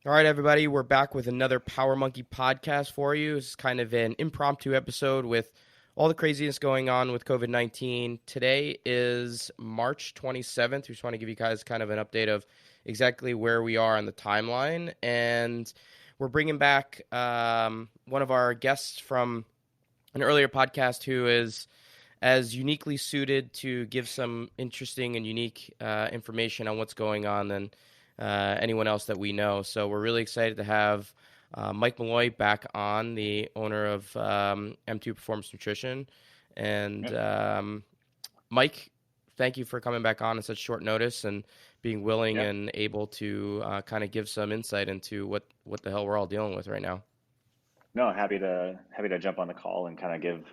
All right, everybody, we're back with another Power Monkey podcast for you. It's kind of an impromptu episode with all the craziness going on with COVID-19. Today is March 27th. We just want to give you guys kind of an update of exactly where we are on the timeline. And we're bringing back one of our guests from an earlier podcast who is as uniquely suited to give some interesting and unique information on what's going on than anyone else that we know. So we're really excited to have Mike Molloy back on, the owner of M2 Performance Nutrition. And Mike, thank you for coming back on at such short notice and being willing and able to kind of give some insight into what the hell we're all dealing with right now. No, happy to jump on the call and kind of give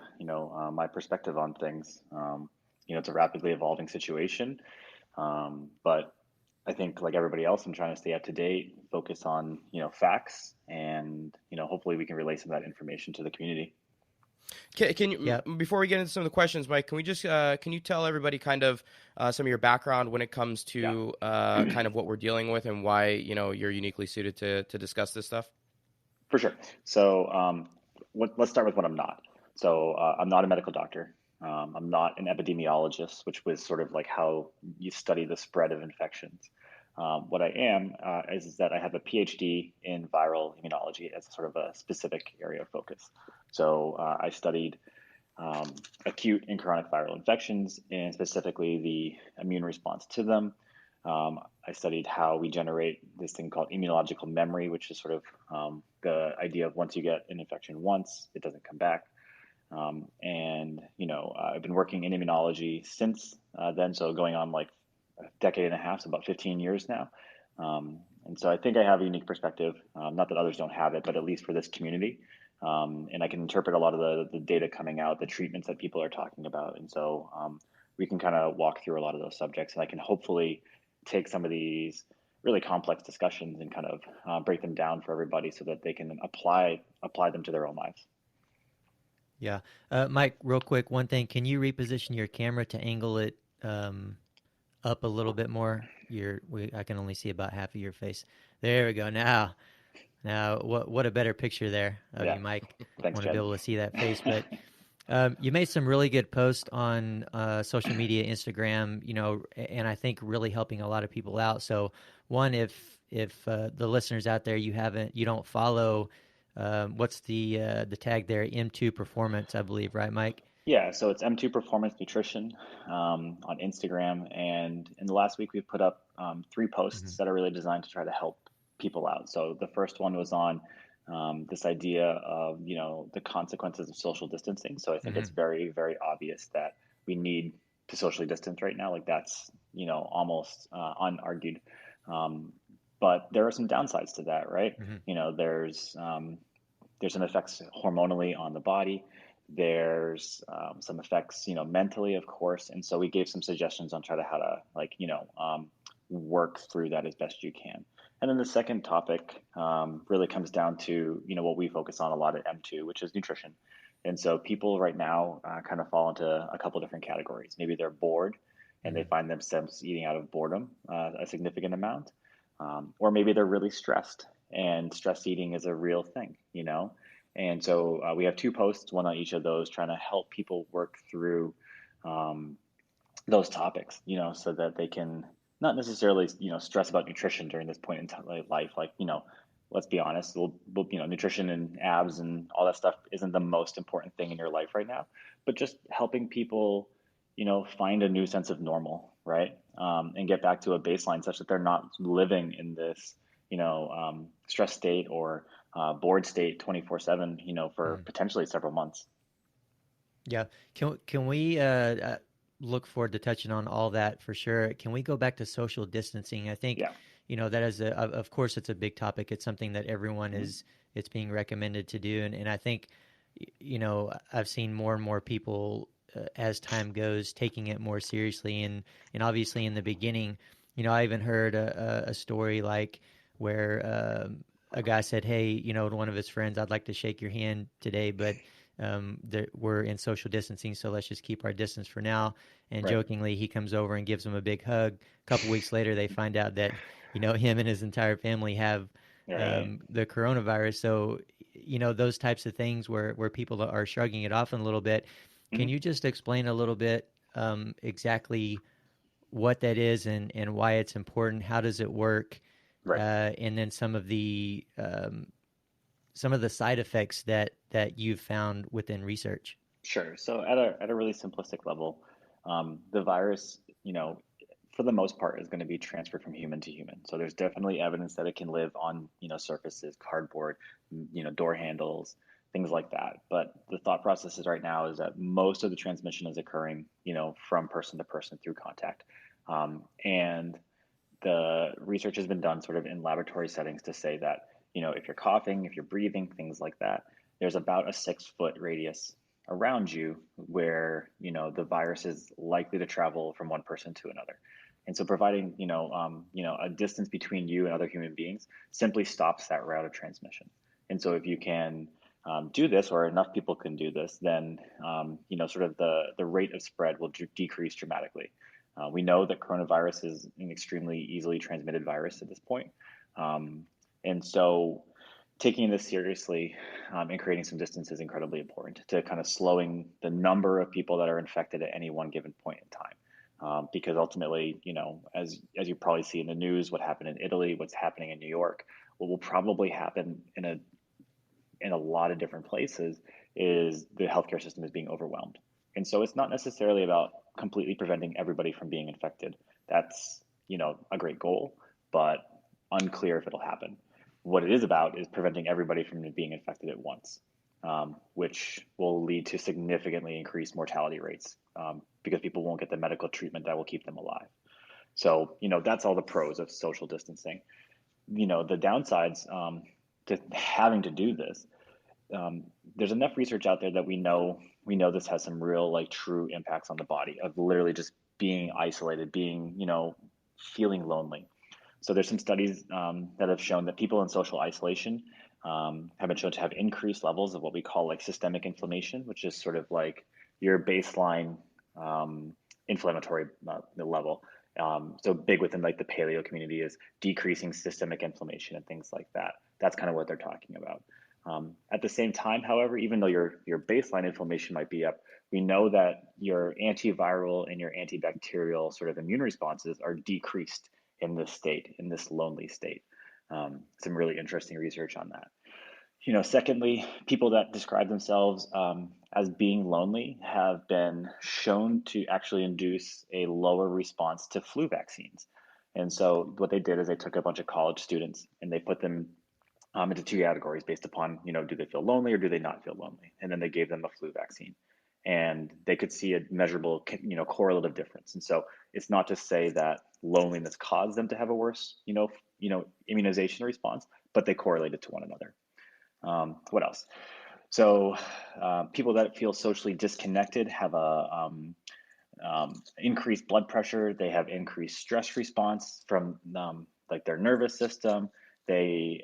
my perspective on things. It's a rapidly evolving situation, but I think like everybody else, I'm trying to stay up to date, focus on facts, and hopefully we can relay some of that information to the community. Can you, before we get into some of the questions, Mike, can we just can you tell everybody kind of some of your background when it comes to kind of what we're dealing with and why you're uniquely suited to discuss this stuff? For sure. So let's start with what I'm not. So I'm not a medical doctor. I'm not an epidemiologist, which was sort of like how you study the spread of infections. What I am is that I have a PhD in viral immunology as sort of a specific area of focus. So I studied acute and chronic viral infections and specifically the immune response to them. I studied how we generate this thing called immunological memory, which is sort of the idea of once you get an infection once, it doesn't come back. I've been working in immunology since then, so going on like a decade and a half, so about 15 years now. And so I think I have a unique perspective, not that others don't have it, but at least for this community. And I can interpret a lot of the data coming out, the treatments that people are talking about. And so we can kind of walk through a lot of those subjects, and I can hopefully take some of these really complex discussions and kind of break them down for everybody so that they can apply them to their own lives. Yeah. Mike, real quick, one thing, can you reposition your camera to angle it up a little bit more? I can only see about half of your face. There we go. Now, what a better picture there of you, Mike. Thanks, I want to be able to see that face. But you made some really good posts on social media, Instagram, and I think really helping a lot of people out. So one, if the listeners out there, you don't follow, what's the tag there? M2 Performance, I believe, right, Mike? Yeah, so it's M2 Performance Nutrition on Instagram, and in the last week we've put up 3 posts that are really designed to try to help people out. So the first one was on this idea of the consequences of social distancing. So I think it's very, very obvious that we need to socially distance right now. Like that's almost unargued. But there are some downsides to that, right? There's some effects hormonally on the body. There's some effects, mentally, of course. And so we gave some suggestions on how to work through that as best you can. And then the second topic really comes down to, what we focus on a lot at M2, which is nutrition. And so people right now kind of fall into a couple different categories. Maybe they're bored and they find themselves eating out of boredom, a significant amount. Or maybe they're really stressed, and stress eating is a real thing, And so we have 2 posts, one on each of those, trying to help people work through those topics, so that they can not necessarily, stress about nutrition during this point in life. Like, let's be honest, nutrition and abs and all that stuff isn't the most important thing in your life right now, but just helping people, find a new sense of normal, right? And get back to a baseline such that they're not living in this, stress state or bored state 24/7, for potentially several months. Yeah. Can we look forward to touching on all that for sure. Can we go back to social distancing? I think, that is of course, it's a big topic. It's something that everyone it's being recommended to do. And I think, I've seen more and more people as time goes, taking it more seriously. And obviously in the beginning, I even heard a story like where a guy said, hey, to one of his friends, I'd like to shake your hand today, but we're in social distancing, so let's just keep our distance for now. And jokingly, he comes over and gives him a big hug. A couple weeks later, they find out that, him and his entire family have Right. the coronavirus. So, those types of things where people are shrugging it off a little bit. Can you just explain a little bit exactly what that is and why it's important? How does it work? Right. And then some of the side effects that you've found within research. Sure. So at a really simplistic level, the virus, for the most part, is going to be transferred from human to human. So there's definitely evidence that it can live on, surfaces, cardboard, door handles, things like that. But the thought process is right now is that most of the transmission is occurring, from person to person through contact. And the research has been done sort of in laboratory settings to say that, if you're coughing, if you're breathing, things like that, there's about a 6 foot radius around you where, the virus is likely to travel from one person to another. And so providing, a distance between you and other human beings simply stops that route of transmission. And so if you can do this, or enough people can do this, then, sort of the rate of spread will decrease dramatically. We know that coronavirus is an extremely easily transmitted virus at this point. And so taking this seriously and creating some distance is incredibly important to kind of slowing the number of people that are infected at any one given point in time. Because ultimately, as you probably see in the news, what happened in Italy, what's happening in New York, what will probably happen in a lot of different places is the healthcare system is being overwhelmed. And so it's not necessarily about completely preventing everybody from being infected. That's, a great goal, but unclear if it'll happen. What it is about is preventing everybody from being infected at once, which will lead to significantly increased mortality rates because people won't get the medical treatment that will keep them alive. So, that's all the pros of social distancing. The downsides to having to do this, there's enough research out there that we know this has some real, like, true impacts on the body of literally just being isolated, being, feeling lonely. So there's some studies that have shown that people in social isolation have been shown to have increased levels of what we call like systemic inflammation, which is sort of like your baseline inflammatory level. So big within like the paleo community is decreasing systemic inflammation and things like that. That's kind of what they're talking about. At the same time, however, even though your baseline inflammation might be up, we know that your antiviral and your antibacterial sort of immune responses are decreased in this state, in this lonely state. Some really interesting research on that. Secondly, people that describe themselves as being lonely have been shown to actually induce a lower response to flu vaccines. And so what they did is they took a bunch of college students and they put them into 2 categories based upon, do they feel lonely or do they not feel lonely? And then they gave them a flu vaccine. And they could see a measurable, correlative difference. And so it's not to say that loneliness caused them to have a worse, immunization response, but they correlated to one another. What else? So people that feel socially disconnected have a increased blood pressure. They have increased stress response from like their nervous system. They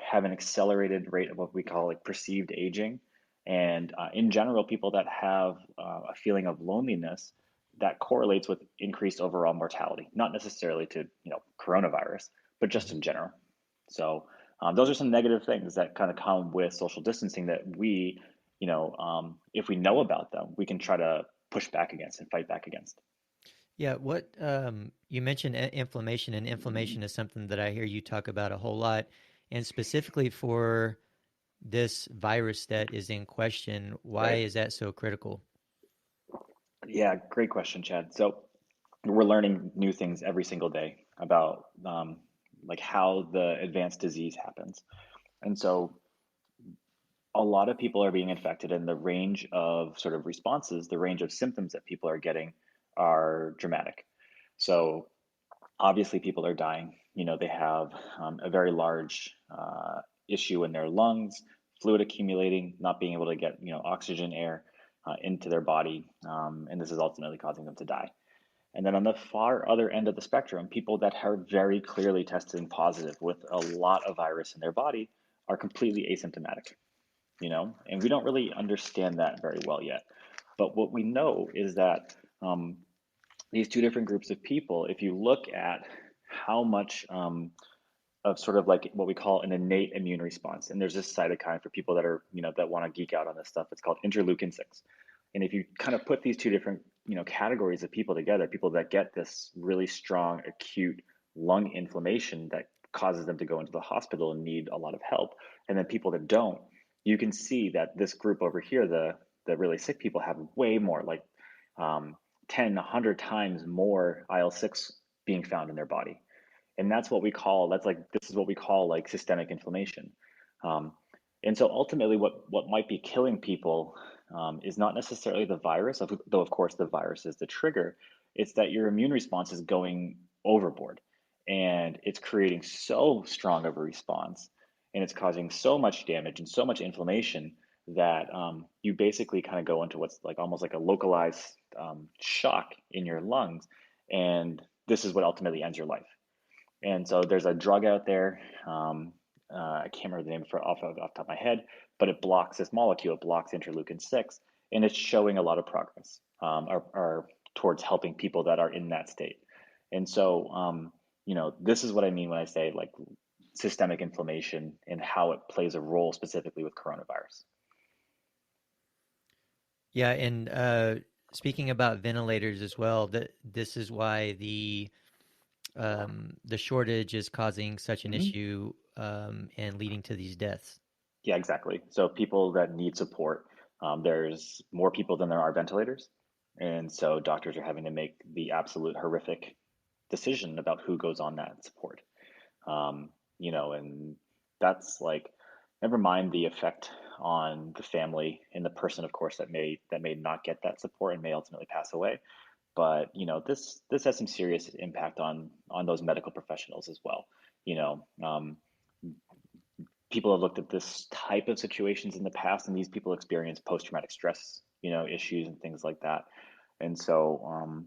have an accelerated rate of what we call like perceived aging. And in general, people that have a feeling of loneliness, that correlates with increased overall mortality, not necessarily to, coronavirus, but just in general. So those are some negative things that kind of come with social distancing that we, if we know about them, we can try to push back against and fight back against. Yeah, what you mentioned inflammation, and inflammation is something that I hear you talk about a whole lot, and specifically for this virus that is in question, why Right. is that so critical? Yeah, great question, Chad. So we're learning new things every single day about like how the advanced disease happens. And so a lot of people are being infected, and the range of sort of responses, the range of symptoms that people are getting are dramatic. So obviously people are dying. They have a very large issue in their lungs, fluid accumulating, not being able to get oxygen air into their body, and this is ultimately causing them to die. And then on the far other end of the spectrum, people that are very clearly testing positive with a lot of virus in their body are completely asymptomatic, and we don't really understand that very well yet. But what we know is that these two different groups of people, if you look at how much of sort of like what we call an innate immune response. And there's this cytokine for people that are, that want to geek out on this stuff. It's called interleukin 6. And if you kind of put these two different, categories of people together, people that get this really strong acute lung inflammation that causes them to go into the hospital and need a lot of help, and then people that don't, you can see that this group over here, the really sick people, have way more, like 10, 100 times more IL-6 being found in their body. And this is what we call like systemic inflammation. Um, and so ultimately what might be killing people is not necessarily the virus, though of course the virus is the trigger. It's that your immune response is going overboard, and it's creating so strong of a response, and it's causing so much damage and so much inflammation that you basically kind of go into what's like almost like a localized shock in your lungs. And this is what ultimately ends your life. And so there's a drug out there. I can't remember the name off the top of my head, but it blocks this molecule. It blocks interleukin 6, and it's showing a lot of progress or towards helping people that are in that state. And so, this is what I mean when I say like systemic inflammation and how it plays a role specifically with coronavirus. Yeah, and speaking about ventilators as well, this is why the shortage is causing such an issue and leading to these deaths. Yeah, exactly. So people that need support, there's more people than there are ventilators. And so doctors are having to make the absolute horrific decision about who goes on that support. And that's like, never mind the effect on the family and the person, of course, that may not get that support and may ultimately pass away. But this has some serious impact on those medical professionals as well. People have looked at this type of situations in the past, and these people experience post-traumatic stress, issues and things like that. And so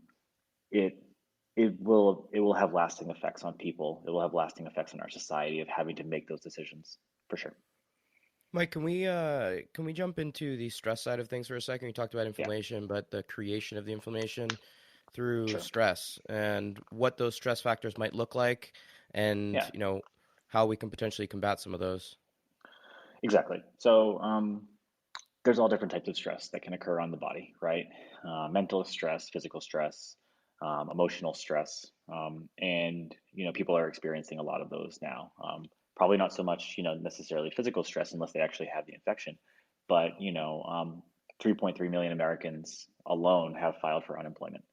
it will have lasting effects on people. It will have lasting effects on our society of having to make those decisions for sure. Mike, can we jump into the stress side of things for a second? You talked about inflammation, but the creation of the inflammation through stress and what those stress factors might look like, and how we can potentially combat some of those. Exactly. So there's all different types of stress that can occur on the body, right? Mental stress, physical stress, emotional stress, and people are experiencing a lot of those now. Probably not so much, necessarily physical stress unless they actually have the infection, but 3.3 million Americans alone have filed for unemployment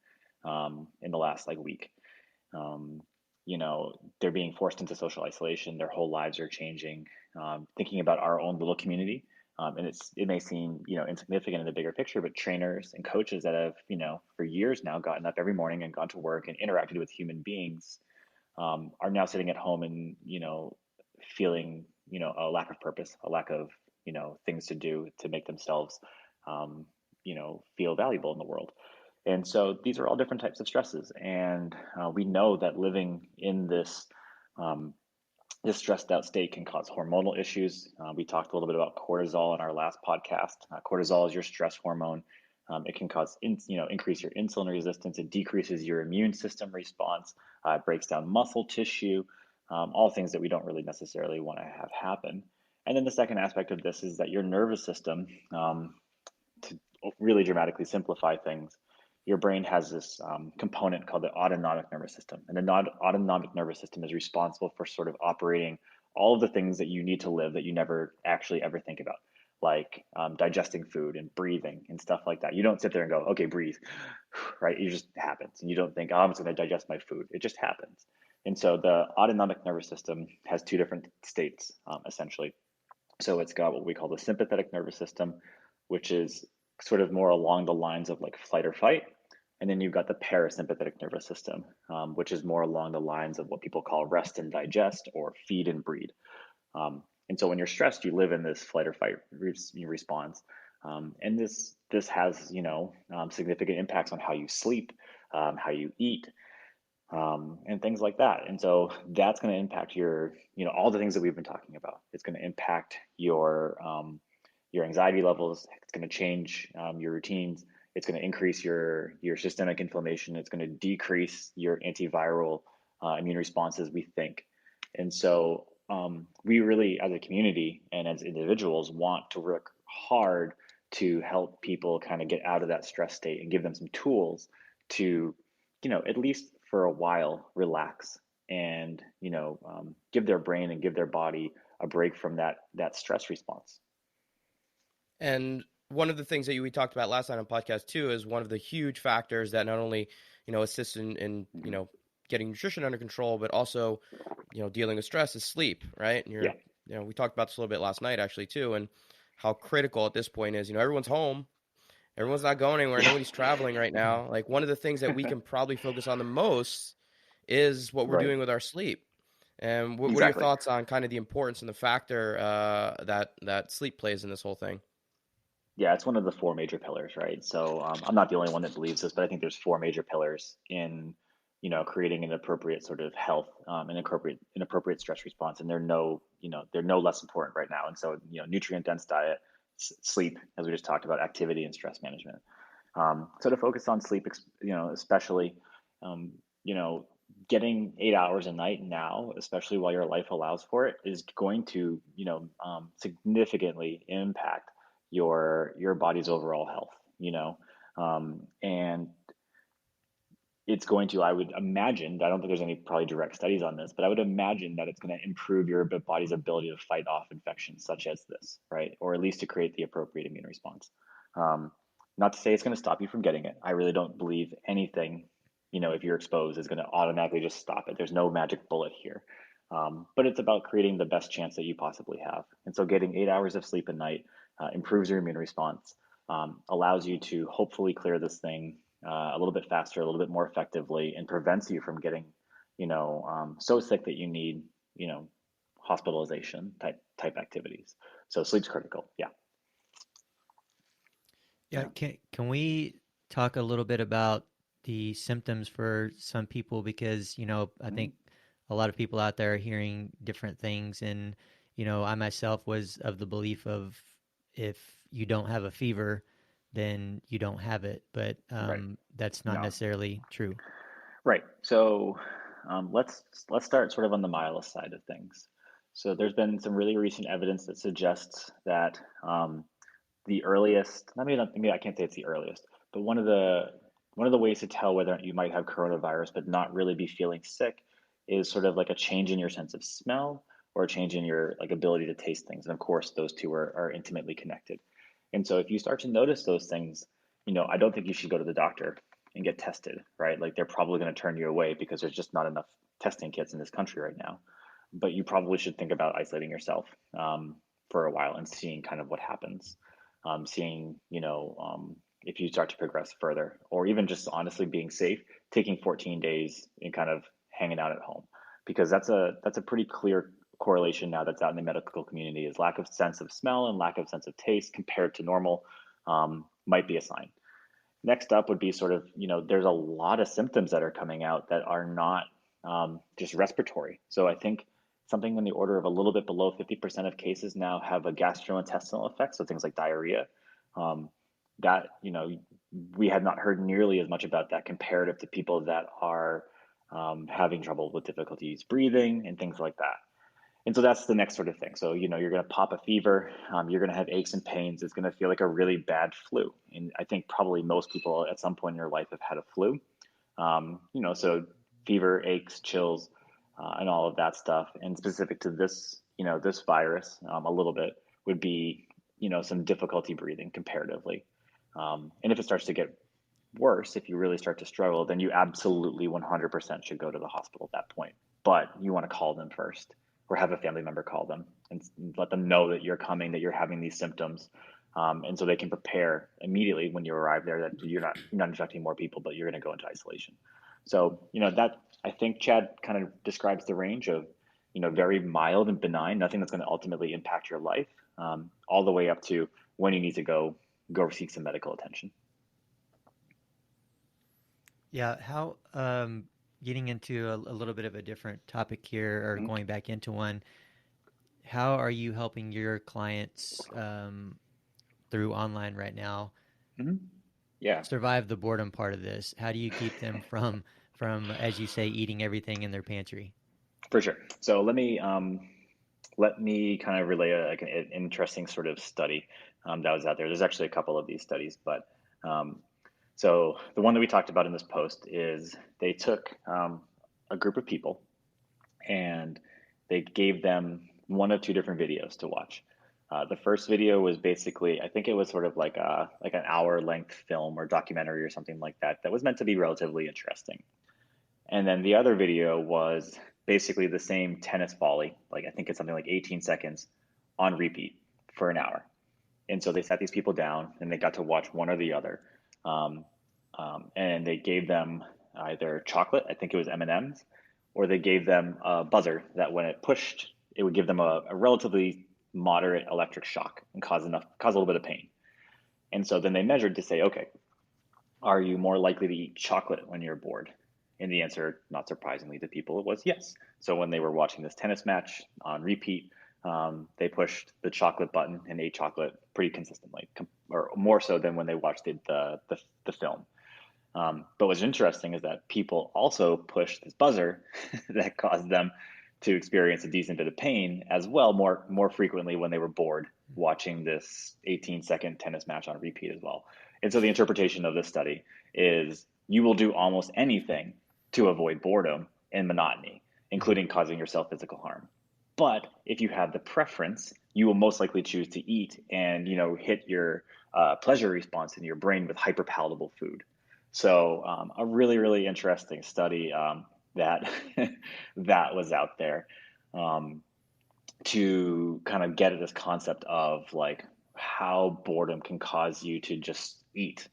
in the last week. Um, they're being forced into social isolation. Their whole lives are changing. Thinking about our own little community, and it may seem insignificant in the bigger picture, but trainers and coaches that have for years now gotten up every morning and gone to work and interacted with human beings are now sitting at home and feeling a lack of purpose, a lack of things to do to make themselves feel valuable in the world. And so these are all different types of stresses, and we know that living in this stressed out state can cause hormonal issues. We talked a little bit about cortisol in our last podcast. Cortisol is your stress hormone. It can cause, increase your insulin resistance. It decreases your immune system response. It breaks down muscle tissue. All things that we don't really necessarily want to have happen. And then the second aspect of this is that your nervous system, to really dramatically simplify things, your brain has this component called the autonomic nervous system. And the autonomic nervous system is responsible for sort of operating all of the things that you need to live that you never actually ever think about, like digesting food and breathing and stuff like that. You don't sit there and go, okay, breathe, right? It just happens. And you don't think, oh, I'm just going to digest my food. It just happens. And so the autonomic nervous system has two different states, essentially. So it's got what we call the sympathetic nervous system, which is sort of more along the lines of like flight or fight. And then you've got the parasympathetic nervous system, which is more along the lines of what people call rest and digest or feed and breed. And so when you're stressed, you live in this flight or fight response. And this has, significant impacts on how you sleep, how you eat, and things like that. And so that's going to impact your, all the things that we've been talking about. It's going to impact your anxiety levels. It's going to change your routines. It's going to increase your systemic inflammation. It's going to decrease your antiviral immune responses, we think. And so we really, as a community and as individuals, want to work hard to help people kind of get out of that stress state and give them some tools to, at least for a while, relax and, give their brain and give their body a break from that stress response. And one of the things that we talked about last night on podcast too is one of the huge factors that not only, assists in getting nutrition under control, but also, dealing with stress is sleep, right? And we talked about this a little bit last night actually too, and how critical at this point is, everyone's home, everyone's not going anywhere, nobody's traveling right now. Like one of the things that we can probably focus on the most is what we're doing with our sleep. And what are your thoughts on kind of the importance and the factor that sleep plays in this whole thing? Yeah, it's one of the four major pillars, right? So I'm not the only one that believes this, but I think there's four major pillars in, creating an appropriate sort of health, an appropriate stress response, and they're no less important right now. And so, nutrient dense diet, sleep, as we just talked about, activity, and stress management. So to focus on sleep, especially, getting 8 hours a night now, especially while your life allows for it, is going to, significantly impact your body's overall health, and it's going to, I would imagine, I don't think there's any probably direct studies on this, but I would imagine that it's going to improve your body's ability to fight off infections such as this, right? Or at least to create the appropriate immune response. Not to say it's going to stop you from getting it. I really don't believe anything, if you're exposed, is going to automatically just stop it. There's no magic bullet here. But it's about creating the best chance that you possibly have. And so getting 8 hours of sleep a night improves your immune response, allows you to hopefully clear this thing a little bit faster, a little bit more effectively, and prevents you from getting, so sick that you need, hospitalization type activities. So sleep's critical. Yeah. Yeah. Can we talk a little bit about the symptoms for some people? Because, I think a lot of people out there are hearing different things. And, I myself was of the belief of if you don't have a fever, then you don't have it. But that's not necessarily true. Right. So let's start sort of on the mildest side of things. So there's been some really recent evidence that suggests that the earliest, maybe I can't say it's the earliest, but one of the ways to tell whether or not you might have coronavirus but not really be feeling sick is sort of like a change in your sense of smell or a change in your ability to taste things. And of course, those two are intimately connected. And so if you start to notice those things, I don't think you should go to the doctor and get tested, right? Like they're probably going to turn you away because there's just not enough testing kits in this country right now. But you probably should think about isolating yourself for a while and seeing kind of what happens. Seeing, if you start to progress further, or even just honestly being safe, taking 14 days and kind of hanging out at home, because that's a pretty clear correlation now that's out in the medical community is lack of sense of smell and lack of sense of taste compared to normal might be a sign. Next up would be sort of, there's a lot of symptoms that are coming out that are not just respiratory. So I think something in the order of a little bit below 50% of cases now have a gastrointestinal effect. So things like diarrhea, that, we had not heard nearly as much about that comparative to people that are having trouble with difficulties breathing and things like that. And so that's the next sort of thing. So, you're going to pop a fever, you're going to have aches and pains. It's going to feel like a really bad flu. And I think probably most people at some point in their life have had a flu. So fever, aches, chills, and all of that stuff. And specific to this, this virus, a little bit would be, some difficulty breathing comparatively. And if it starts to get worse, if you really start to struggle, then you absolutely 100% should go to the hospital at that point. But you want to call them first, or have a family member call them and let them know that you're coming, that you're having these symptoms. And so they can prepare immediately when you arrive there that you're not infecting more people, but you're going to go into isolation. So, that I think Chad kind of describes the range of, very mild and benign, nothing that's going to ultimately impact your life, all the way up to when you need to go seek some medical attention. Yeah. How, getting into a little bit of a different topic here, or going back into one, how are you helping your clients through online right now survive the boredom part of this? How do you keep them from, as you say, eating everything in their pantry? For sure. So let me kind of relay like an interesting sort of study that was out there. There's actually a couple of these studies, but um, so the one that we talked about in this post is they took a group of people and they gave them one of two different videos to watch. The first video was basically, I think it was sort of like an hour length film or documentary or something like that that was meant to be relatively interesting. And then the other video was basically the same tennis volley, like I think it's something like 18 seconds on repeat for an hour. And so they sat these people down and they got to watch one or the other. Um, and they gave them either chocolate, I think it was M&Ms, or they gave them a buzzer that when it pushed, it would give them a relatively moderate electric shock and cause a little bit of pain. And so then they measured to say, okay, are you more likely to eat chocolate when you're bored? And the answer, not surprisingly to people, was yes. So when they were watching this tennis match on repeat, they pushed the chocolate button and ate chocolate pretty consistently, or more so than when they watched the film. But what's interesting is that people also pushed this buzzer that caused them to experience a decent bit of pain as well, more frequently when they were bored watching this 18-second tennis match on repeat as well. And so the interpretation of this study is you will do almost anything to avoid boredom and monotony, including causing yourself physical harm. But if you have the preference, you will most likely choose to eat and hit your pleasure response in your brain with hyperpalatable food. So a really, really interesting study that that was out there to kind of get at this concept of like how boredom can cause you to just eat,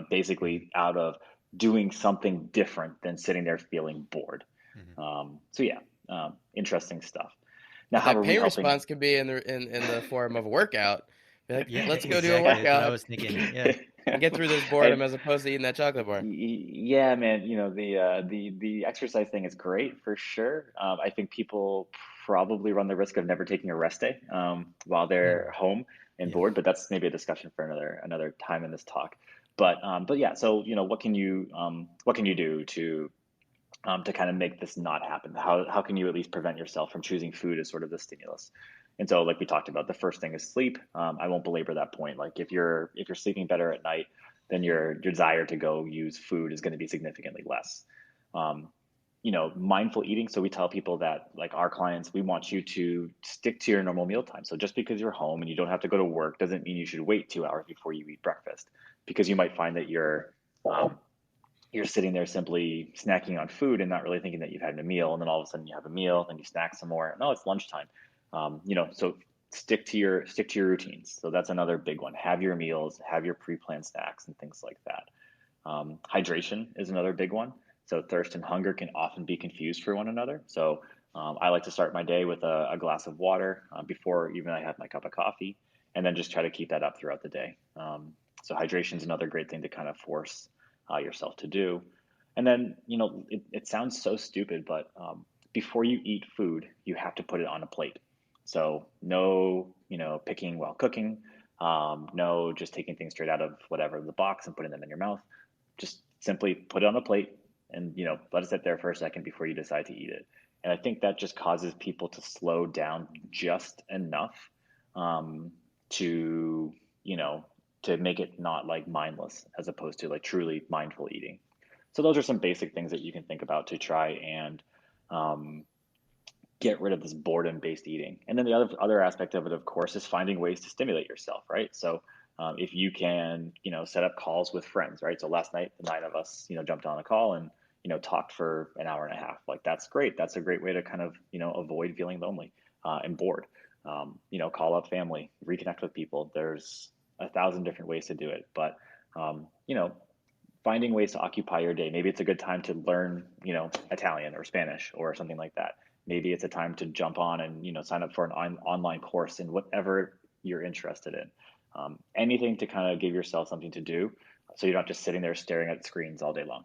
basically out of doing something different than sitting there feeling bored. So yeah, interesting stuff. Now, but how that are we pain helping? response can be in the form of a workout. Like, Yeah, let's go do a exactly. That's what I workout was thinking. Yeah. and get through this boredom as opposed to eating that chocolate bar. Yeah, man. The exercise thing is great for sure. I think people probably run the risk of never taking a rest day while they're home and Yeah. bored, but that's maybe a discussion for another time in this talk. But yeah, so what can you do to kind of make this not happen? How can you at least prevent yourself from choosing food as sort of the stimulus? And so, like we talked about, the first thing is sleep. I won't belabor that point. Like if you're sleeping better at night, then your desire to go use food is going to be significantly less. Um, mindful eating. So we tell people that, like our clients, we want you to stick to your normal meal time. So just because you're home and you don't have to go to work doesn't mean you should wait 2 hours before you eat breakfast, because you might find that you're sitting there simply snacking on food and not really thinking that you've had a meal, and then all of a sudden you have a meal, then you snack some more. No, it's lunchtime. So stick to your routines. So that's another big one. Have your meals, have your pre-planned snacks, and things like that. Hydration is another big one. So thirst and hunger can often be confused for one another. So I like to start my day with a glass of water before even I have my cup of coffee, and then just try to keep that up throughout the day. So hydration is another great thing to kind of force yourself to do. And then, it sounds so stupid, but before you eat food, you have to put it on a plate. So no, picking while cooking, no, just taking things straight out of whatever the box and putting them in your mouth. Just simply put it on a plate and, let it sit there for a second before you decide to eat it. And I think that just causes people to slow down just enough to, to make it not like mindless as opposed to like truly mindful eating. So those are some basic things that you can think about to try and get rid of this boredom-based eating. And then the other aspect of it, of course, is finding ways to stimulate yourself, right? So if you can, set up calls with friends, right? So last night, the 9 of us, jumped on a call and, talked for an hour and a half. Like, that's great. That's a great way to kind of, avoid feeling lonely and bored. Call up family, reconnect with people. There's 1,000 different ways to do it. But, finding ways to occupy your day. Maybe it's a good time to learn, Italian or Spanish or something like that. Maybe it's a time to jump on and, sign up for an online course in whatever you're interested in. Anything to kind of give yourself something to do so you're not just sitting there staring at screens all day long.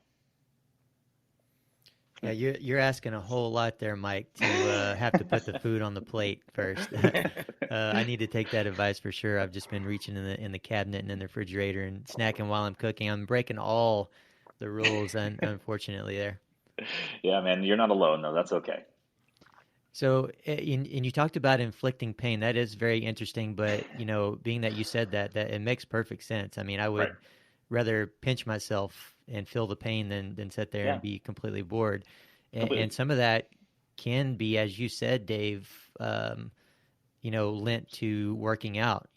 Yeah, you're asking a whole lot there, Mike, to have to put the food on the plate first. I need to take that advice for sure. I've just been reaching in the cabinet and in the refrigerator and snacking while I'm cooking. I'm breaking all the rules, unfortunately, there. Yeah, man, you're not alone though. That's okay. So, and you talked about inflicting pain. That is very interesting. But being that you said that it makes perfect sense. I mean, I Right. would rather pinch myself and feel the pain than sit there Yeah. and be completely bored. And Completely. some of that can be, as you said, Dave, lent to working out.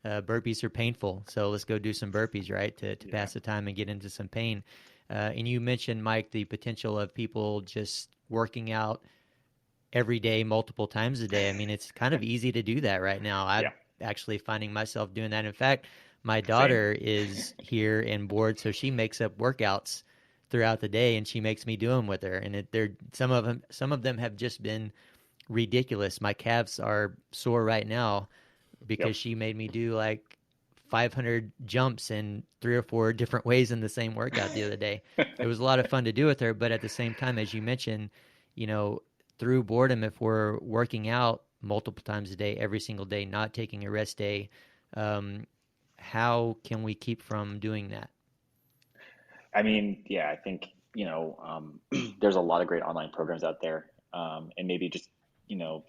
Burpees are painful, so let's go do some burpees, right, to Yeah. pass the time and get into some pain. And you mentioned, Mike, the potential of people just working out every day, multiple times a day. I mean, it's kind of easy to do that right now. Yeah. I'm actually finding myself doing that. In fact, my Same. daughter is here and bored, so she makes up workouts throughout the day, and she makes me do them with her. And they're some of them have just been ridiculous. My calves are sore right now Yep. because she made me do like 500 jumps in 3 or 4 different ways in the same workout the other day. It was a lot of fun to do with her, but at the same time, as you mentioned, you know, through boredom, if we're working out multiple times a day, every single day, not taking a rest day, um, how can we keep from doing that? I mean, yeah, I think, there's a lot of great online programs out there. And maybe just,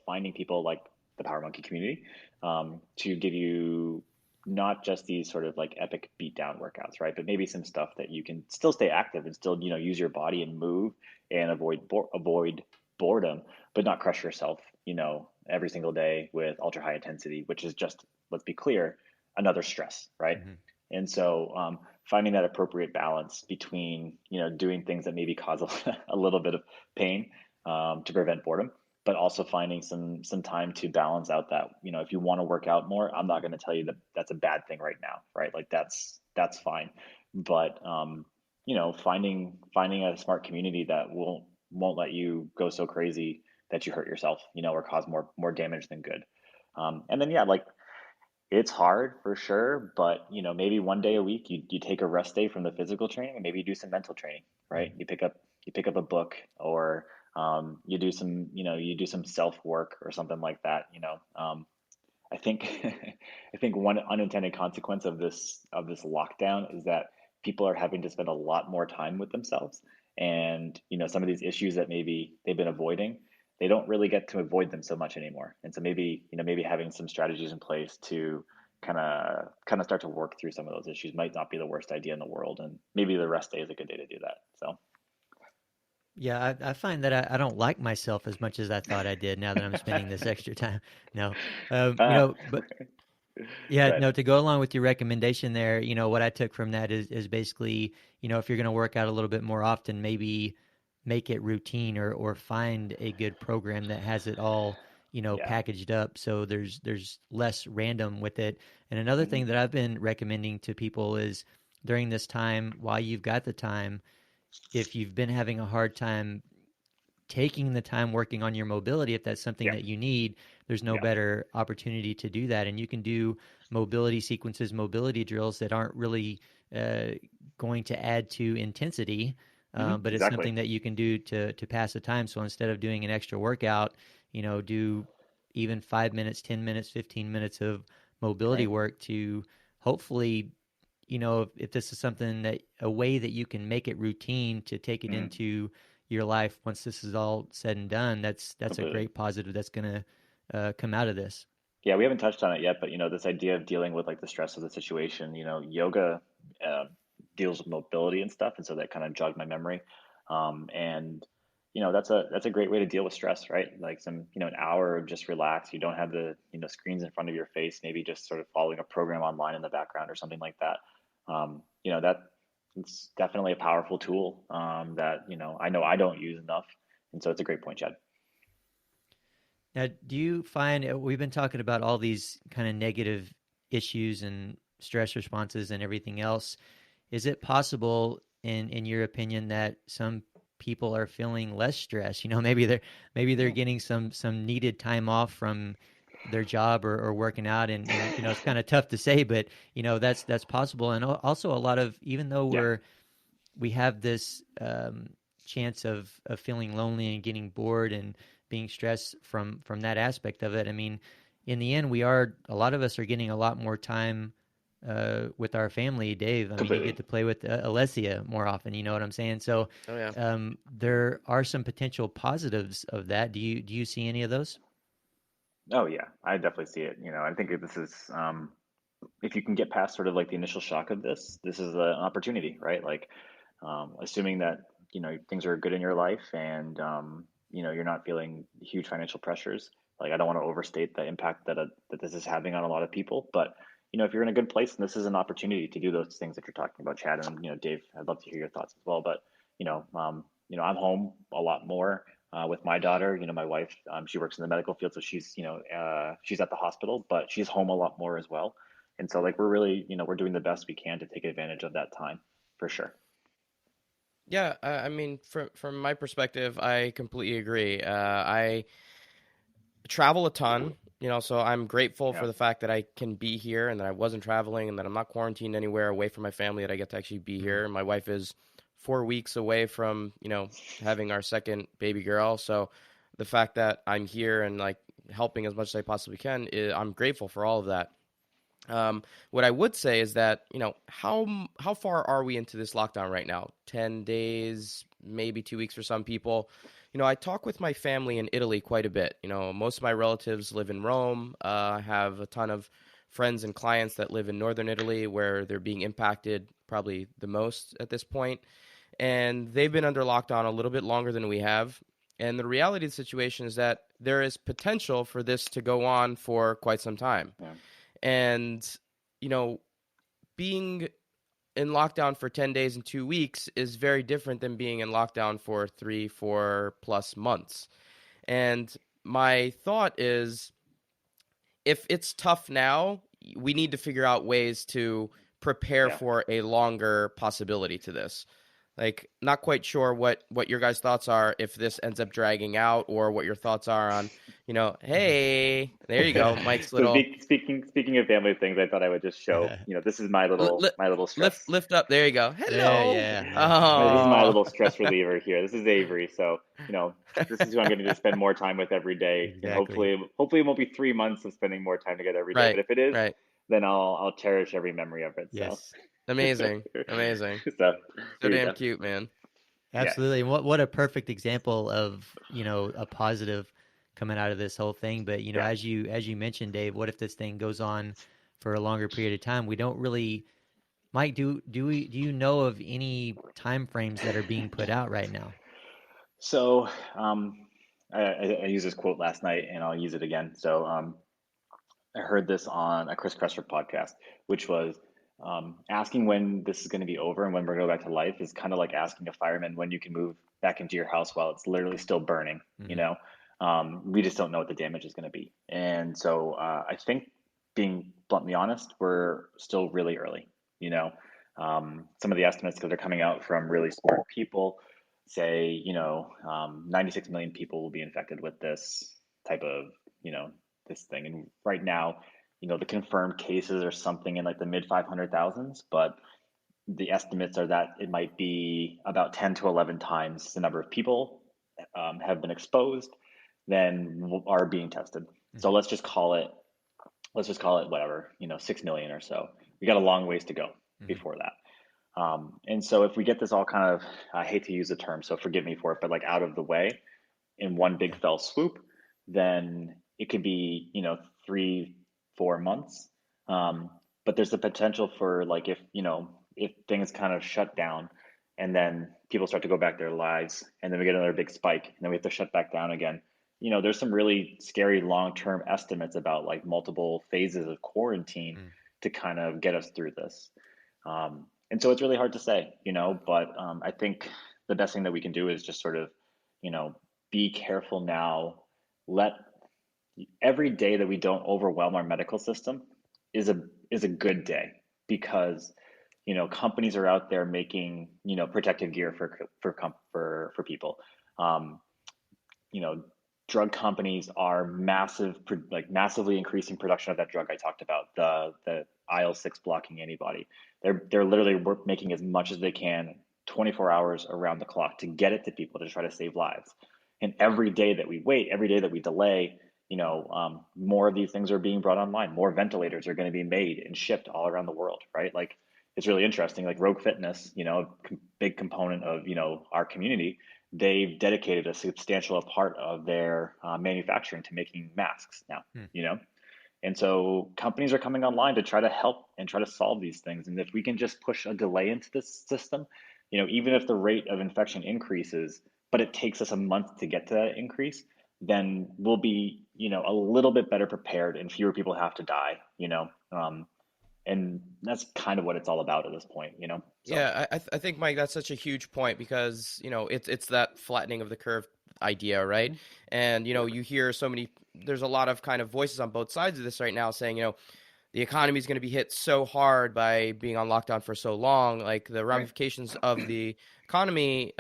finding people like the Power Monkey community, to give you not just these sort of like epic beatdown workouts, right? But maybe some stuff that you can still stay active and still, use your body and move and avoid boredom, but not crush yourself, every single day with ultra high intensity, which is just, let's be clear, another stress, right? Mm-hmm. And so, finding that appropriate balance between doing things that maybe cause a little bit of pain, to prevent boredom, but also finding some time to balance out that, if you want to work out more, I'm not going to tell you that that's a bad thing right now, right? Like that's fine, but finding a smart community that won't let you go so crazy that you hurt yourself, or cause more damage than good. And then, yeah, like, it's hard for sure, but maybe one day a week you take a rest day from the physical training and maybe you do some mental training, right? Mm-hmm. You pick up a book, or you do some self work or something like that. I think I think one unintended consequence of this lockdown is that people are having to spend a lot more time with themselves, and some of these issues that maybe they've been avoiding, they don't really get to avoid them so much anymore. And so maybe having some strategies in place to kind of start to work through some of those issues might not be the worst idea in the world, and maybe the rest day is a good day to do that. So Yeah, I find that I don't like myself as much as I thought I did now that I'm spending this extra time. No, uh, but yeah, but no, to go along with your recommendation there, what I took from that is basically, if you're going to work out a little bit more often, maybe make it routine or find a good program that has it all, yeah. packaged up so there's less random with it. And another Hmm. thing that I've been recommending to people is during this time, while you've got the time, if you've been having a hard time taking the time working on your mobility, if that's something Yeah. that you need, there's no Yeah. better opportunity to do that. And you can do mobility sequences, mobility drills that aren't really uh, going to add to intensity, Hmm. but it's Exactly. something that you can do to pass the time. So instead of doing an extra workout, do even 5 minutes, 10 minutes, 15 minutes of mobility Right. work to hopefully, if this is something that a way that you can make it routine to take it Hmm. into your life once this is all said and done, that's a Completely. great positive that's going to come out of this. Yeah, we haven't touched on it yet, but this idea of dealing with like the stress of the situation, yoga uh, deals with mobility and stuff, and so that kind of jogged my memory. And that's a great way to deal with stress, right? Like an hour of just relax. You don't have the screens in front of your face. Maybe just sort of following a program online in the background or something like that. That it's definitely a powerful tool, that I know I don't use enough, and so it's a great point, Chad. Now, do you find we've been talking about all these kind of negative issues and stress responses and everything else? Is it possible, in your opinion, that some people are feeling less stress? Maybe they're Yeah. getting some needed time off from their job or working out, and it's kind of tough to say, but that's possible. And also a lot of, even though Yeah. we have this chance of feeling lonely and getting bored and being stressed from that aspect of it. I mean, in the end, a lot of us are getting a lot more time with our family, Dave. I mean, you get Completely. to play with Alessia more often. You know what I'm saying? So Oh yeah. there are some potential positives of that. Do you see any of those? Oh yeah, I definitely see it. I think this is if you can get past sort of like the initial shock of this is an opportunity, right? Like, assuming that things are good in your life and you're not feeling huge financial pressures. Like, I don't want to overstate the impact that this is having on a lot of people, but if you're in a good place, and this is an opportunity to do those things that you're talking about, Chad, and Dave, I'd love to hear your thoughts as well. But I'm home a lot more with my daughter. My wife, she works in the medical field, so she's at the hospital, but she's home a lot more as well. And so, like, we're really, we're doing the best we can to take advantage of that time, for sure. Yeah, I mean, from my perspective, I completely agree. I travel a ton, so I'm grateful Yeah. for the fact that I can be here and that I wasn't traveling and that I'm not quarantined anywhere away from my family, that I get to actually be here. My wife is 4 weeks away from, having our second baby girl. So the fact that I'm here and like helping as much as I possibly can, I'm grateful for all of that. What I would say is that, how far are we into this lockdown right now? 10 days, maybe 2 weeks for some people. I talk with my family in Italy quite a bit. Most of my relatives live in Rome. I have a ton of friends and clients that live in northern Italy where they're being impacted probably the most at this point. And they've been under lockdown a little bit longer than we have. And the reality of the situation is that there is potential for this to go on for quite some time. Yeah. And, you know, being in lockdown for 10 days and 2 weeks is very different than being in lockdown for 3, 4+ months. And my thought is, if it's tough now, we need to figure out ways to prepare Yeah. for a longer possibility to this. Like, not quite sure what your guys' thoughts are if this ends up dragging out, or what your thoughts are on, hey, there you go, Mike's So little speaking of family things, I thought I would just show, this is my li- little li- my little stress. lift up. There you go. There, Hello. yeah, yeah. This is my Oh, little stress reliever here. This is Avery. So, this is who I'm going to spend more time with every day. And Exactly. hopefully it won't be 3 months of spending more time together every day. right, But if it is, right. then I'll cherish every memory of it. So, Yes. Amazing, amazing. so So here you damn go. cute, man. Yes. Absolutely. And what a perfect example of, a positive coming out of this whole thing. But, Yeah. as you mentioned, Dave, what if this thing goes on for a longer period of time? We don't really, Mike, do you know of any time frames that are being put out right now? So, I used this quote last night, and I'll use it again. So, I heard this on a Chris Kresser podcast, which was asking when this is going to be over and when we're going to go back to life is kind of like asking a fireman when you can move back into your house while it's literally still burning. Hmm. We just don't know what the damage is going to be, and so I think, being bluntly honest, we're still really early. Some of the estimates that are coming out from really smart people say 96 million people will be infected with this type of this thing. And right now, the confirmed cases are something in like the mid 500,000s, but the estimates are that it might be about 10 to 11 times the number of people have been exposed than are being tested. So Hmm. let's just call it whatever, 6 million or so. We got a long ways to go Hmm. before that. And so if we get this all kind of, I hate to use the term, so forgive me for it, but like out of the way in one big Yeah. fell swoop, then it could be, 3, 4 months. But there's the potential for, like, if things kind of shut down and then people start to go back their lives and then we get another big spike and then we have to shut back down again. There's some really scary long-term estimates about like multiple phases of quarantine Mm. to kind of get us through this. And so it's really hard to say, but I think the best thing that we can do is just sort of, you know, be careful now. Let every day that we don't overwhelm our medical system is a good day, because companies are out there making protective gear for people. Um, you know, Drug companies are massively increasing production of that drug I talked about, the IL-6 blocking antibody. They're literally making as much as they can 24 hours around the clock to get it to people to try to save lives. And every day that we wait, every day that we delay, more of these things are being brought online. More ventilators are going to be made and shipped all around the world, right? Like, it's really interesting. Like Rogue Fitness, a big component of, our community, they've dedicated a substantial part of their manufacturing to making masks now, And so companies are coming online to try to help and try to solve these things. And if we can just push a delay into this system, even if the rate of infection increases, but it takes us a month to get to that increase, then we'll be, a little bit better prepared and fewer people have to die, and that's kind of what it's all about at this point, So. Yeah, I think, Mike, that's such a huge point because, it's that flattening of the curve idea, right? And, you hear there's a lot of kind of voices on both sides of this right now saying, the economy is going to be hit so hard by being on lockdown for so long. Like the ramifications of the economy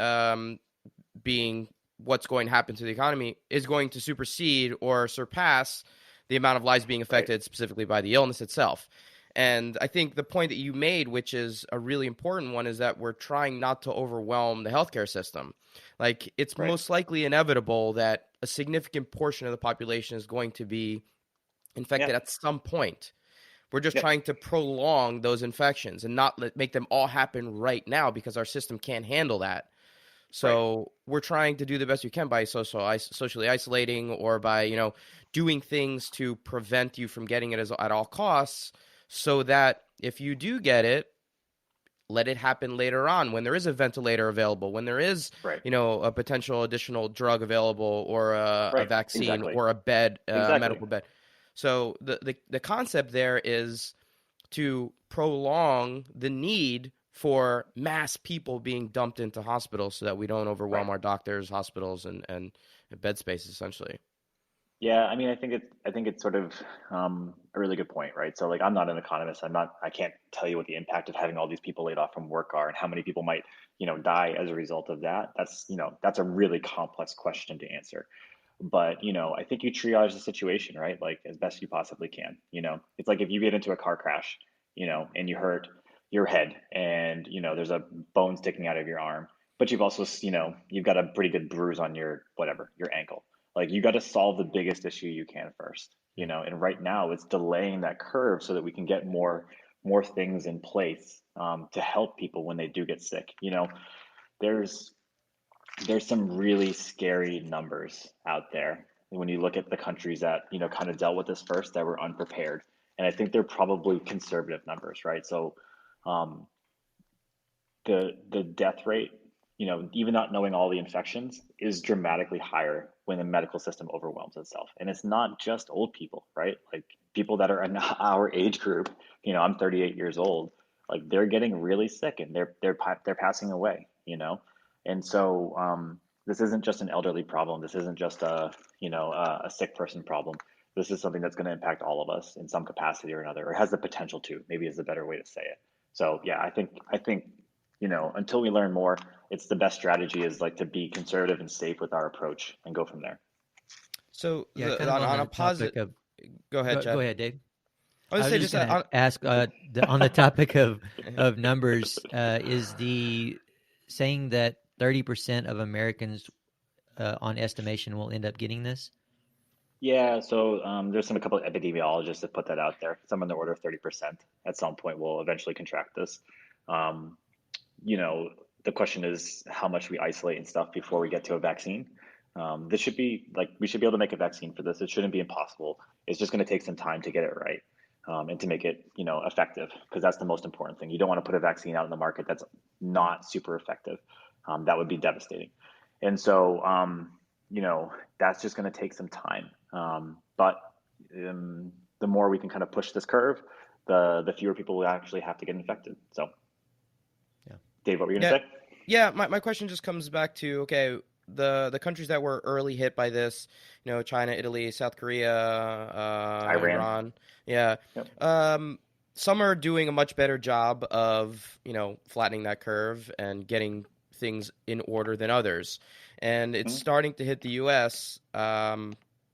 being what's going to happen to the economy is going to supersede or surpass the amount of lives being affected specifically by the illness itself. And I think the point that you made, which is a really important one, is that we're trying not to overwhelm the healthcare system. Like, it's most likely inevitable that a significant portion of the population is going to be infected at some point. We're just trying to prolong those infections and not make them all happen right now because our system can't handle that. So we're trying to do the best we can by socially isolating or by, doing things to prevent you from getting it at all costs, so that if you do get it, let it happen later on when there is a ventilator available, when there is, a potential additional drug available or a vaccine or a bed, medical bed. So the concept there is to prolong the need for mass people being dumped into hospitals so that we don't overwhelm our doctors, hospitals, and bed space, essentially. Yeah, I mean, I think it's sort of a really good point, right? So, like, I'm not an economist. I can't tell you what the impact of having all these people laid off from work are and how many people might, die as a result of that. That's a really complex question to answer. But, I think you triage the situation, right? Like, as best you possibly can. It's like if you get into a car crash, and you hurt your head and, there's a bone sticking out of your arm, but you've also, you've got a pretty good bruise on your ankle. Like, you got to solve the biggest issue you can first, and right now it's delaying that curve so that we can get more things in place to help people when they do get sick. There's some really scary numbers out there when you look at the countries that, kind of dealt with this first, that were unprepared. And I think they're probably conservative numbers, right? So the death rate, even not knowing all the infections, is dramatically higher when the medical system overwhelms itself. And it's not just old people, right? Like, people that are in our age group, I'm 38 years old, like, they're getting really sick and they're passing away, And so this isn't just an elderly problem. This isn't just a sick person problem. This is something that's going to impact all of us in some capacity or another, or has the potential to, maybe is a better way to say it. So yeah, I think until we learn more, it's the best strategy is like to be conservative and safe with our approach and go from there. So on a positive, go ahead, Chad. Go ahead, Dave. I was just going to ask on the topic of numbers, is the saying that 30% of Americans on estimation will end up getting this? Yeah, so there's a couple of epidemiologists that put that out there. Some in the order of 30% at some point will eventually contract this. The question is how much we isolate and stuff before we get to a vaccine. This should be we should be able to make a vaccine for this. It shouldn't be impossible. It's just going to take some time to get it right and to make it, effective, because that's the most important thing. You don't want to put a vaccine out in the market that's not super effective. That would be devastating. And so, that's just going to take some time. But the more we can kind of push this curve, the fewer people will actually have to get infected. So, yeah. Dave, what were you going to say? Yeah, my question just comes back to, okay, the countries that were early hit by this, China, Italy, South Korea, Iran. Yeah. Yep. Some are doing a much better job of, flattening that curve and getting things in order than others. And it's starting to hit the U.S.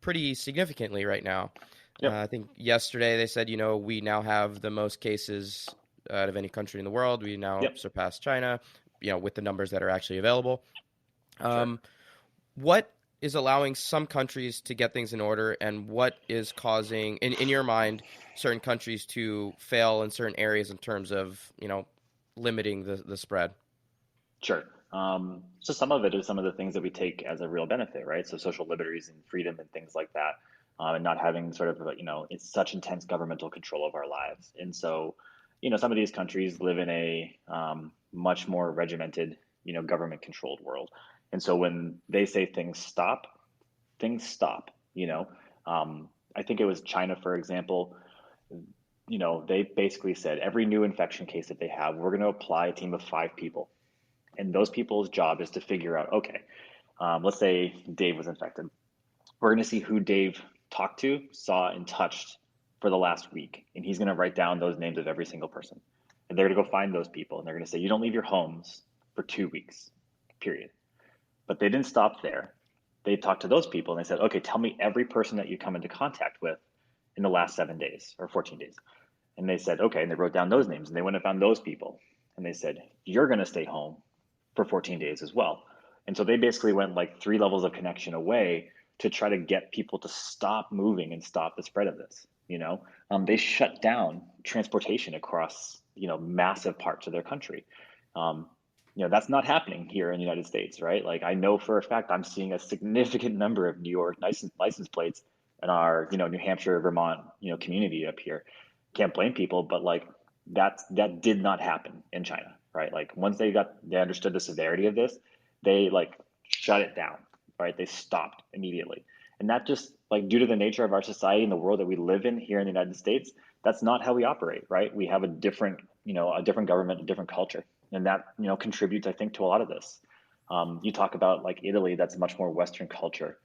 Pretty significantly right now. Yep. I think yesterday they said, we now have the most cases out of any country in the world. We now surpassed China, with the numbers that are actually available. Sure. What is allowing some countries to get things in order, and what is causing, in your mind, certain countries to fail in certain areas in terms of, limiting the spread? Sure. So some of it is some of the things that we take as a real benefit, right? So social liberties and freedom and things like that, and not having sort of, it's such intense governmental control of our lives. And so, some of these countries live in a much more regimented, government controlled world. And so when they say things stop, I think it was China, for example, they basically said every new infection case that they have, we're going to apply a team of 5 people. And those people's job is to figure out, okay, let's say Dave was infected. We're going to see who Dave talked to, saw, and touched for the last week. And he's going to write down those names of every single person. And they're going to go find those people. And they're going to say, you don't leave your homes for 2 weeks, period. But they didn't stop there. They talked to those people and they said, okay, tell me every person that you come into contact with in the last 7 days or 14 days. And they said, okay. And they wrote down those names and they went and found those people. And they said, you're going to stay home for 14 days as well. And so they basically went like 3 levels of connection away to try to get people to stop moving and stop the spread of this. They shut down transportation across, massive parts of their country. That's not happening here in the United States, right? Like I know for a fact I'm seeing a significant number of New York license plates in our, New Hampshire, Vermont, community up here. Can't blame people, but like that did not happen in China, right? Like once they understood the severity of this, they like shut it down, right? They stopped immediately. And that just like due to the nature of our society and the world that we live in here in the United States, that's not how we operate, right? We have a different government, a different culture. And that, contributes, I think, to a lot of this. You talk about like Italy, that's much more Western culture.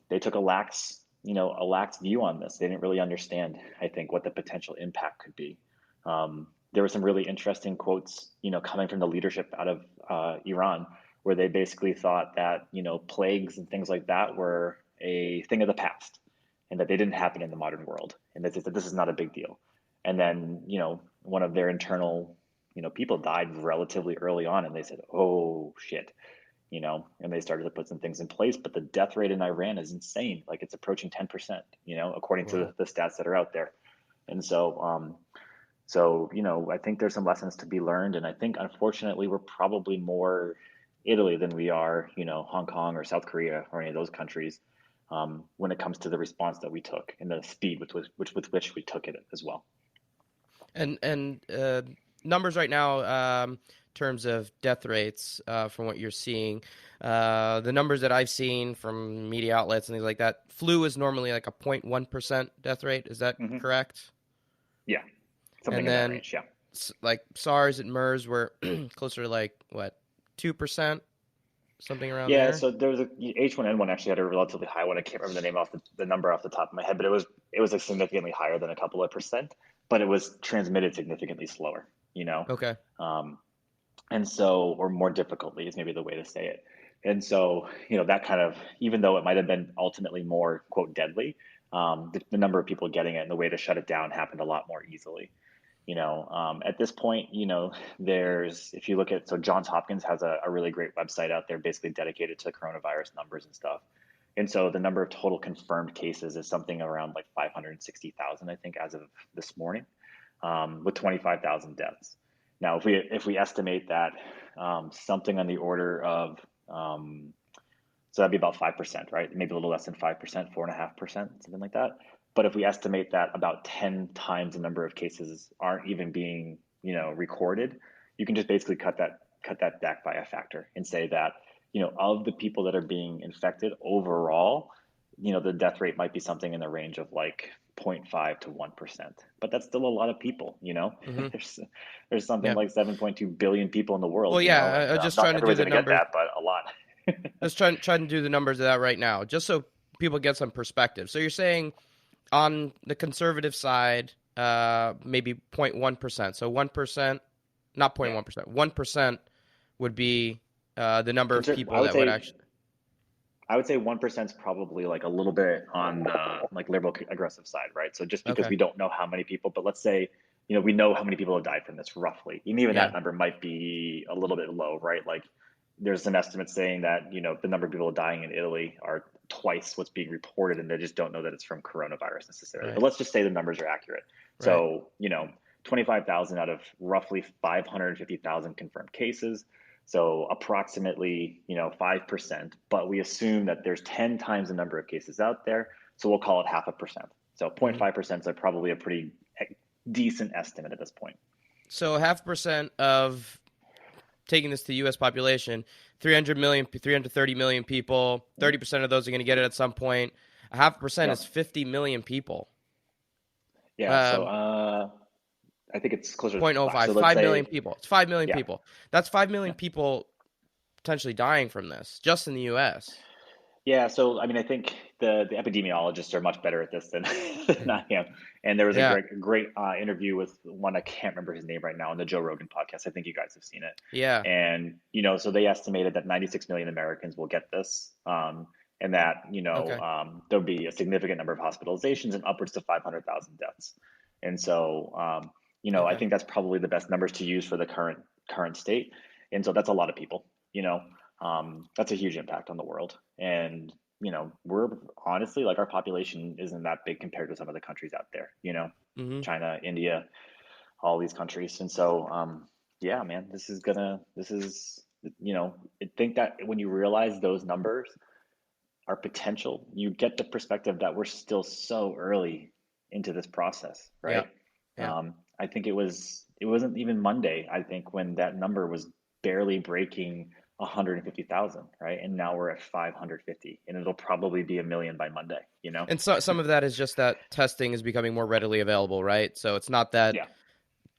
They took a lax view on this. They didn't really understand, I think, what the potential impact could be. There were some really interesting quotes, coming from the leadership out of Iran, where they basically thought that, plagues and things like that were a thing of the past and that they didn't happen in the modern world. And that this is not a big deal. And then, one of their internal, people died relatively early on and they said, oh, shit, and they started to put some things in place. But the death rate in Iran is insane. Like it's approaching 10%, according to the stats that are out there. And so, I think there's some lessons to be learned. And I think, unfortunately, we're probably more Italy than we are, Hong Kong or South Korea or any of those countries when it comes to the response that we took and the speed with which we took it as well. And numbers right now, in terms of death rates, from what you're seeing, the numbers that I've seen from media outlets and things like that, flu is normally like a 0.1% death rate. Is that correct? Yeah. Something in that range, yeah. Like SARS and MERS were closer to like, what, 2%? Something around there? Yeah, so there was a H1N1 actually had a relatively high one. I can't remember the name the number off the top of my head, but it was like significantly higher than a couple of percent, but it was transmitted significantly slower, Okay. And so, or more difficultly is maybe the way to say it. And so, that kind of, even though it might have been ultimately more, quote, deadly, the number of people getting it and the way to shut it down happened a lot more easily. At this point, if you look at, so Johns Hopkins has a really great website out there basically dedicated to coronavirus numbers and stuff. And so the number of total confirmed cases is something around like 560,000, I think, as of this morning, with 25,000 deaths. Now, if we estimate that something on the order of, so that'd be about 5%, right? Maybe a little less than 5%, 4.5%, something like that. But if we estimate that about 10 times the number of cases aren't even being, recorded, you can just basically cut that back by a factor and say that, of the people that are being infected overall, the death rate might be something in the range of like 0.5 to 1%. But that's still a lot of people, Mm-hmm. There's something like 7.2 billion people in the world. Well, yeah, I'm just trying to do the numbers. Get that, but a lot. Just trying to do the numbers of that right now, just so people get some perspective. So you're saying, on the conservative side, maybe 0.1%. So 1%, not 0.1%, 1% would be the number of people that would actually. I would say 1% is probably like a little bit on the like liberal aggressive side, right? So just because we don't know how many people, but let's say, we know how many people have died from this roughly. And even that number might be a little bit low, right? Like there's some estimates saying that, the number of people dying in Italy are twice what's being reported, and they just don't know that it's from coronavirus necessarily. Right. But let's just say the numbers are accurate. Right. So, 25,000 out of roughly 550,000 confirmed cases. So approximately, 5%, but we assume that there's 10 times the number of cases out there. So we'll call it 0.5%. So 0.5% is probably a pretty decent estimate at this point. So 0.5% of, taking this to the U.S. population, 330 million people, 30% of those are going to get it at some point. 0.5% is 50 million people. Yeah, so I think it's closer to 0.05, so 5 million people. It's 5 million Yeah. people. That's 5 million people potentially dying from this, just in the U.S. Yeah, so I mean, I think the epidemiologists are much better at this than I am. And there was a great interview with one, I can't remember his name right now, on the Joe Rogan podcast. I think you guys have seen it. Yeah. And so they estimated that 96 million Americans will get this, and that there'll be a significant number of hospitalizations and upwards to 500,000 deaths. And so I think that's probably the best numbers to use for the current state. And so that's a lot of people. That's a huge impact on the world. And, we're honestly, like, our population isn't that big compared to some of the countries out there, China, India, all these countries. And so, yeah, man, I think that when you realize those numbers are potential, you get the perspective that we're still so early into this process, right? Yeah. I think it wasn't even Monday, I think, when that number was barely breaking 150,000, right? And now we're at 550, and it'll probably be 1 million by Monday, And so some of that is just that testing is becoming more readily available, right? So it's not that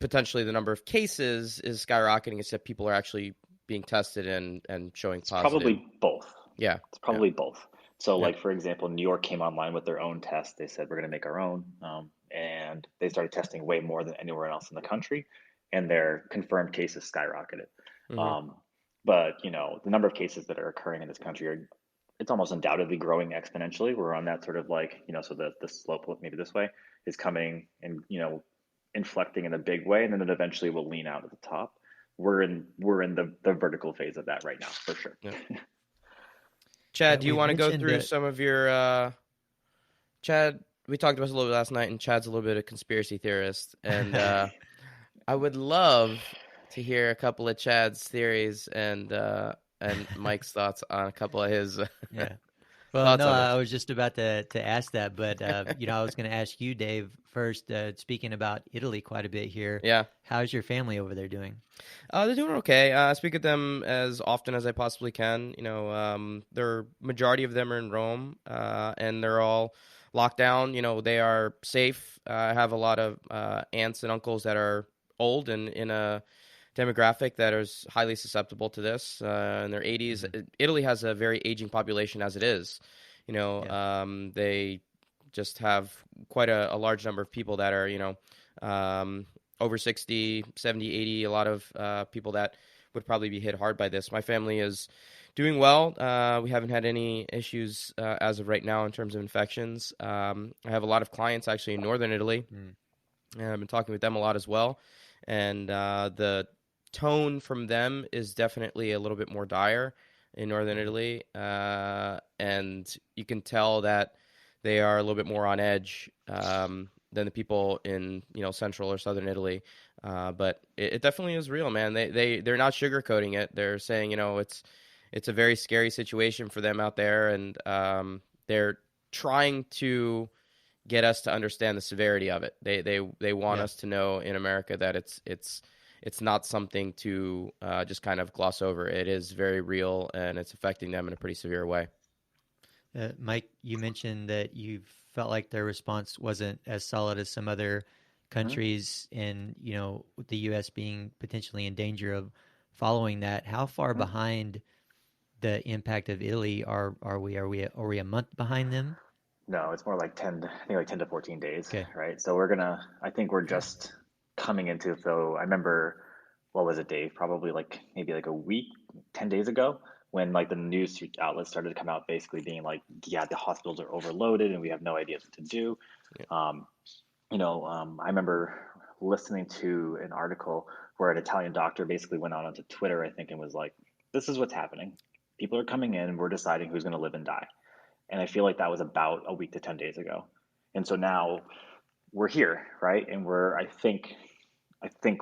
potentially the number of cases is skyrocketing, it's that people are actually being tested and showing positive. Probably both. Yeah. It's probably both. So, like, for example, New York came online with their own test. They said, we're going to make our own. And they started testing way more than anywhere else in the country, and their confirmed cases skyrocketed. But, the number of cases that are occurring in this country it's almost undoubtedly growing exponentially. We're on that sort of, like, so the slope, maybe this way, is coming and, inflecting in a big way, and then it eventually will lean out at the top. We're in the vertical phase of that right now, for sure. Yeah. Chad, do you want to go through some of your Chad, we talked about this a little bit last night, and Chad's a little bit of a conspiracy theorist, and I would love to hear a couple of Chad's theories and Mike's thoughts on a couple of his. Yeah. Well, no, I was just about to ask that, but I was going to ask you, Dave, first. Speaking about Italy quite a bit here. Yeah. How's your family over there doing? They're doing okay. I speak with them as often as I possibly can. The majority of them are in Rome, and they're all locked down. They are safe. I have a lot of aunts and uncles that are old and in a demographic that is highly susceptible to this in their 80s. Italy has a very aging population as it is. They just have quite a large number of people that are, over 60, 70, 80, a lot of people that would probably be hit hard by this. My family is doing well. We haven't had any issues as of right now in terms of infections. I have a lot of clients actually in northern Italy, and I've been talking with them a lot as well. And the tone from them is definitely a little bit more dire in northern Italy, and you can tell that they are a little bit more on edge than the people in central or southern Italy. But it definitely is real, man. They're not sugarcoating it. They're saying it's a very scary situation for them out there, and they're trying to get us to understand the severity of it. They want us to know in America that it's not something to just kind of gloss over. It is very real, and it's affecting them in a pretty severe way. Mike, you mentioned that you felt like their response wasn't as solid as some other countries, and with the U.S. being potentially in danger of following that. How far behind the impact of Italy are we? Are we a month behind them? No, it's more like 10 to 14 days, okay. Right? So I think we're just coming into, so I remember, what was it, Dave? Probably maybe a week, 10 days ago, when the news outlets started to come out basically being like, yeah, the hospitals are overloaded and we have no idea what to do. Yeah. I remember listening to an article where an Italian doctor basically went out onto Twitter, I think, and was like, this is what's happening. People are coming in, we're deciding who's going to live and die. And I feel like that was about a week to 10 days ago. And so now we're here, right? And I think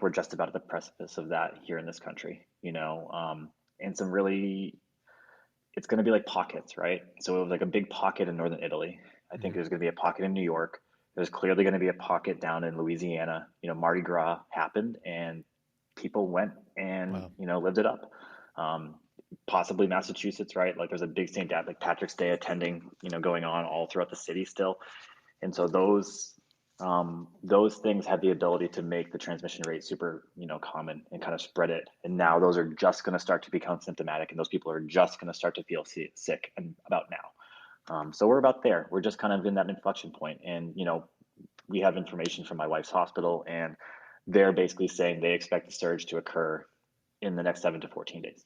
we're just about at the precipice of that here in this country, and some really, it's going to be like pockets, right? So it was like a big pocket in northern Italy. I think there's going to be a pocket in New York. There's clearly going to be a pocket down in Louisiana. Mardi Gras happened and people went and, lived it up. Possibly Massachusetts, right? Like there's a big St. Patrick's Day attending, going on all throughout the city still. And so those things had the ability to make the transmission rate super, common and kind of spread it. And now those are just going to start to become symptomatic, and those people are just going to start to feel sick and about now. So we're about there. We're just kind of in that inflection point. And, we have information from my wife's hospital, and they're basically saying they expect the surge to occur in the next 7 to 14 days.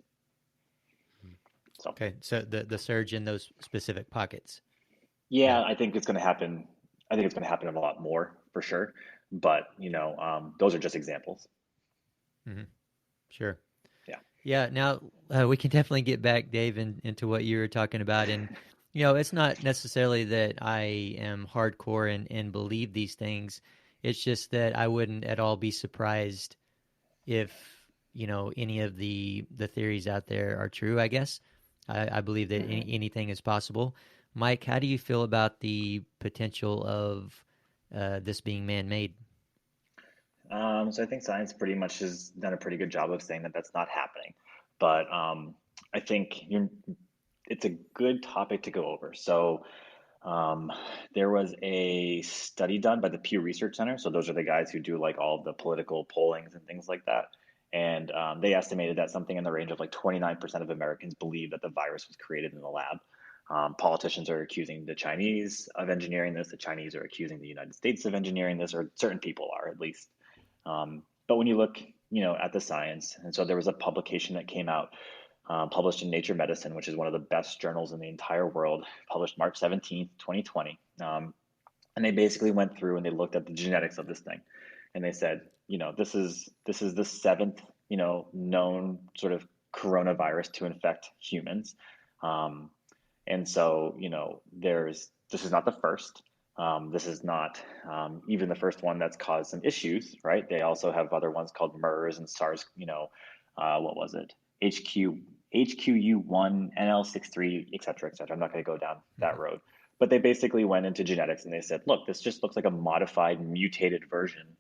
So, okay. So the surge in those specific pockets. Yeah, I think it's going to happen. I think it's going to happen a lot more for sure. But, those are just examples. Mm-hmm. Sure. Yeah. Yeah. Now we can definitely get back, Dave, into what you were talking about. And, it's not necessarily that I am hardcore and believe these things. It's just that I wouldn't at all be surprised if, any of the theories out there are true, I guess. I believe that anything is possible. Mike, how do you feel about the potential of this being man-made? So I think science pretty much has done a pretty good job of saying that that's not happening. But I think it's a good topic to go over. So there was a study done by the Pew Research Center. So those are the guys who do like all of the political pollings and things like that. And they estimated that something in the range of like 29% of Americans believe that the virus was created in the lab. Politicians are accusing the Chinese of engineering this. The Chinese are accusing the United States of engineering this, or certain people are at least. But when you look, at the science, and so there was a publication that came out, published in Nature Medicine, which is one of the best journals in the entire world, published March 17th, 2020. And they basically went through and they looked at the genetics of this thing. And they said, this is the seventh, known sort of coronavirus to infect humans. And so, this is not the first. This is not even the first one that's caused some issues, right? They also have other ones called MERS and SARS, what was it? HQU1, NL63, et cetera, et cetera. I'm not going to go down that road. But they basically went into genetics and they said, look, this just looks like a modified, mutated version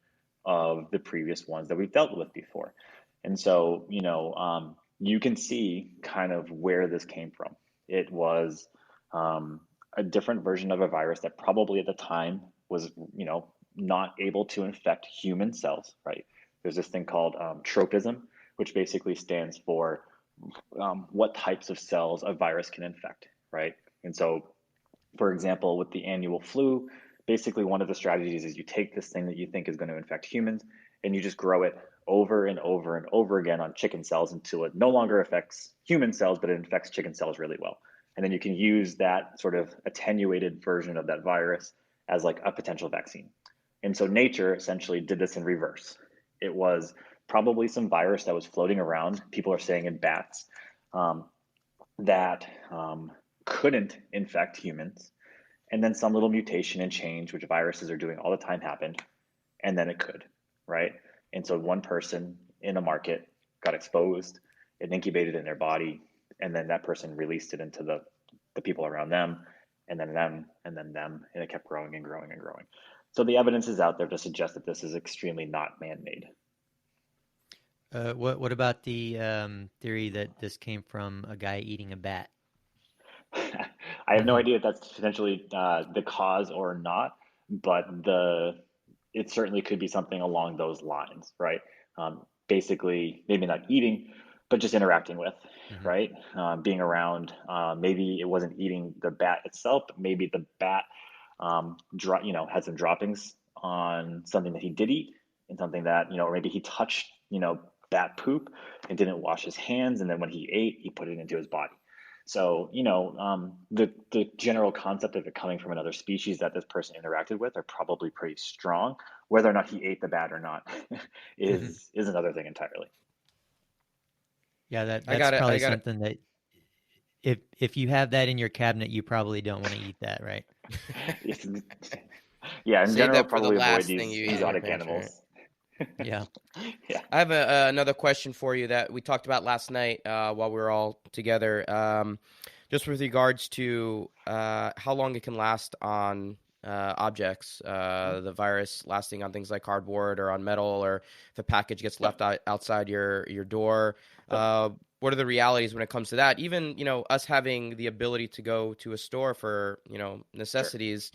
of the previous ones that we've dealt with before. And so, you can see kind of where this came from. It was a different version of a virus that probably at the time was, not able to infect human cells, right? There's this thing called tropism, which basically stands for what types of cells a virus can infect, right? And so, for example, with the annual flu, basically one of the strategies is you take this thing that you think is going to infect humans and you just grow it over and over and over again on chicken cells until it no longer affects human cells, but it infects chicken cells really well. And then you can use that sort of attenuated version of that virus as like a potential vaccine. And so nature essentially did this in reverse. It was probably some virus that was floating around, people are saying in bats, that couldn't infect humans. And then some little mutation and change, which viruses are doing all the time, happened. And then it could, right? And so one person in a market got exposed, it incubated in their body, and then that person released it into the people around them, and then them, and then them, and it kept growing and growing and growing. So the evidence is out there to suggest that this is extremely not man-made. What about the theory that this came from a guy eating a bat? I have no idea if that's potentially the cause or not, but it certainly could be something along those lines, right? Basically, maybe not eating, but just interacting with, right? Being around. Maybe it wasn't eating the bat itself, but maybe the bat, had some droppings on something that he did eat, and something that or maybe he touched, bat poop and didn't wash his hands, and then when he ate, he put it into his body. So, the general concept of it coming from another species that this person interacted with are probably pretty strong. Whether or not he ate the bat or not is another thing entirely. Yeah, I that's got it. I probably got something that if you have that in your cabinet, you probably don't want to eat that, right? It's- yeah, in Save general, that for the probably avoid last thing these you eat in your exotic pantry. Right? animals. Yeah. Yeah. I have another question for you that we talked about last night while we were all together. Just with regards to how long it can last on objects, the virus lasting on things like cardboard or on metal, or if a package gets left outside your door. What are the realities when it comes to that? Even, us having the ability to go to a store for, Sure. necessities.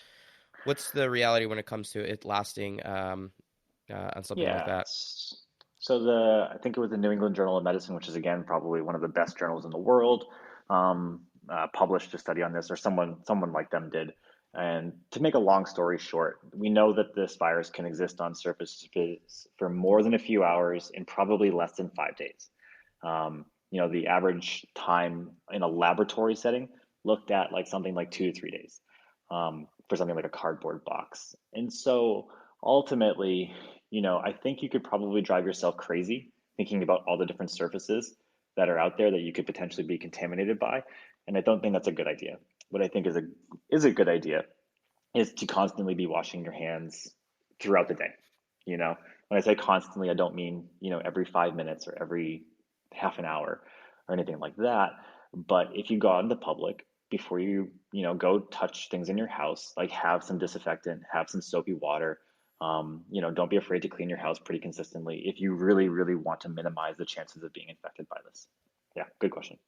What's the reality when it comes to it lasting on something like Yeah. that? So I think it was the New England Journal of Medicine, which is again probably one of the best journals in the world, published a study on this, or someone like them did. And to make a long story short, we know that this virus can exist on surfaces for more than a few hours in probably less than 5 days. The average time in a laboratory setting looked at like something like 2 to 3 days, for something like a cardboard box. And so ultimately, I think you could probably drive yourself crazy thinking about all the different surfaces that are out there that you could potentially be contaminated by. And I don't think that's a good idea. What I think is a good idea is to constantly be washing your hands throughout the day. When I say constantly, I don't mean, every 5 minutes or every half an hour or anything like that. But if you go out in the public, before you, go touch things in your house, like have some disinfectant, have some soapy water. Don't be afraid to clean your house pretty consistently if you really, really want to minimize the chances of being infected by this. Yeah, good question.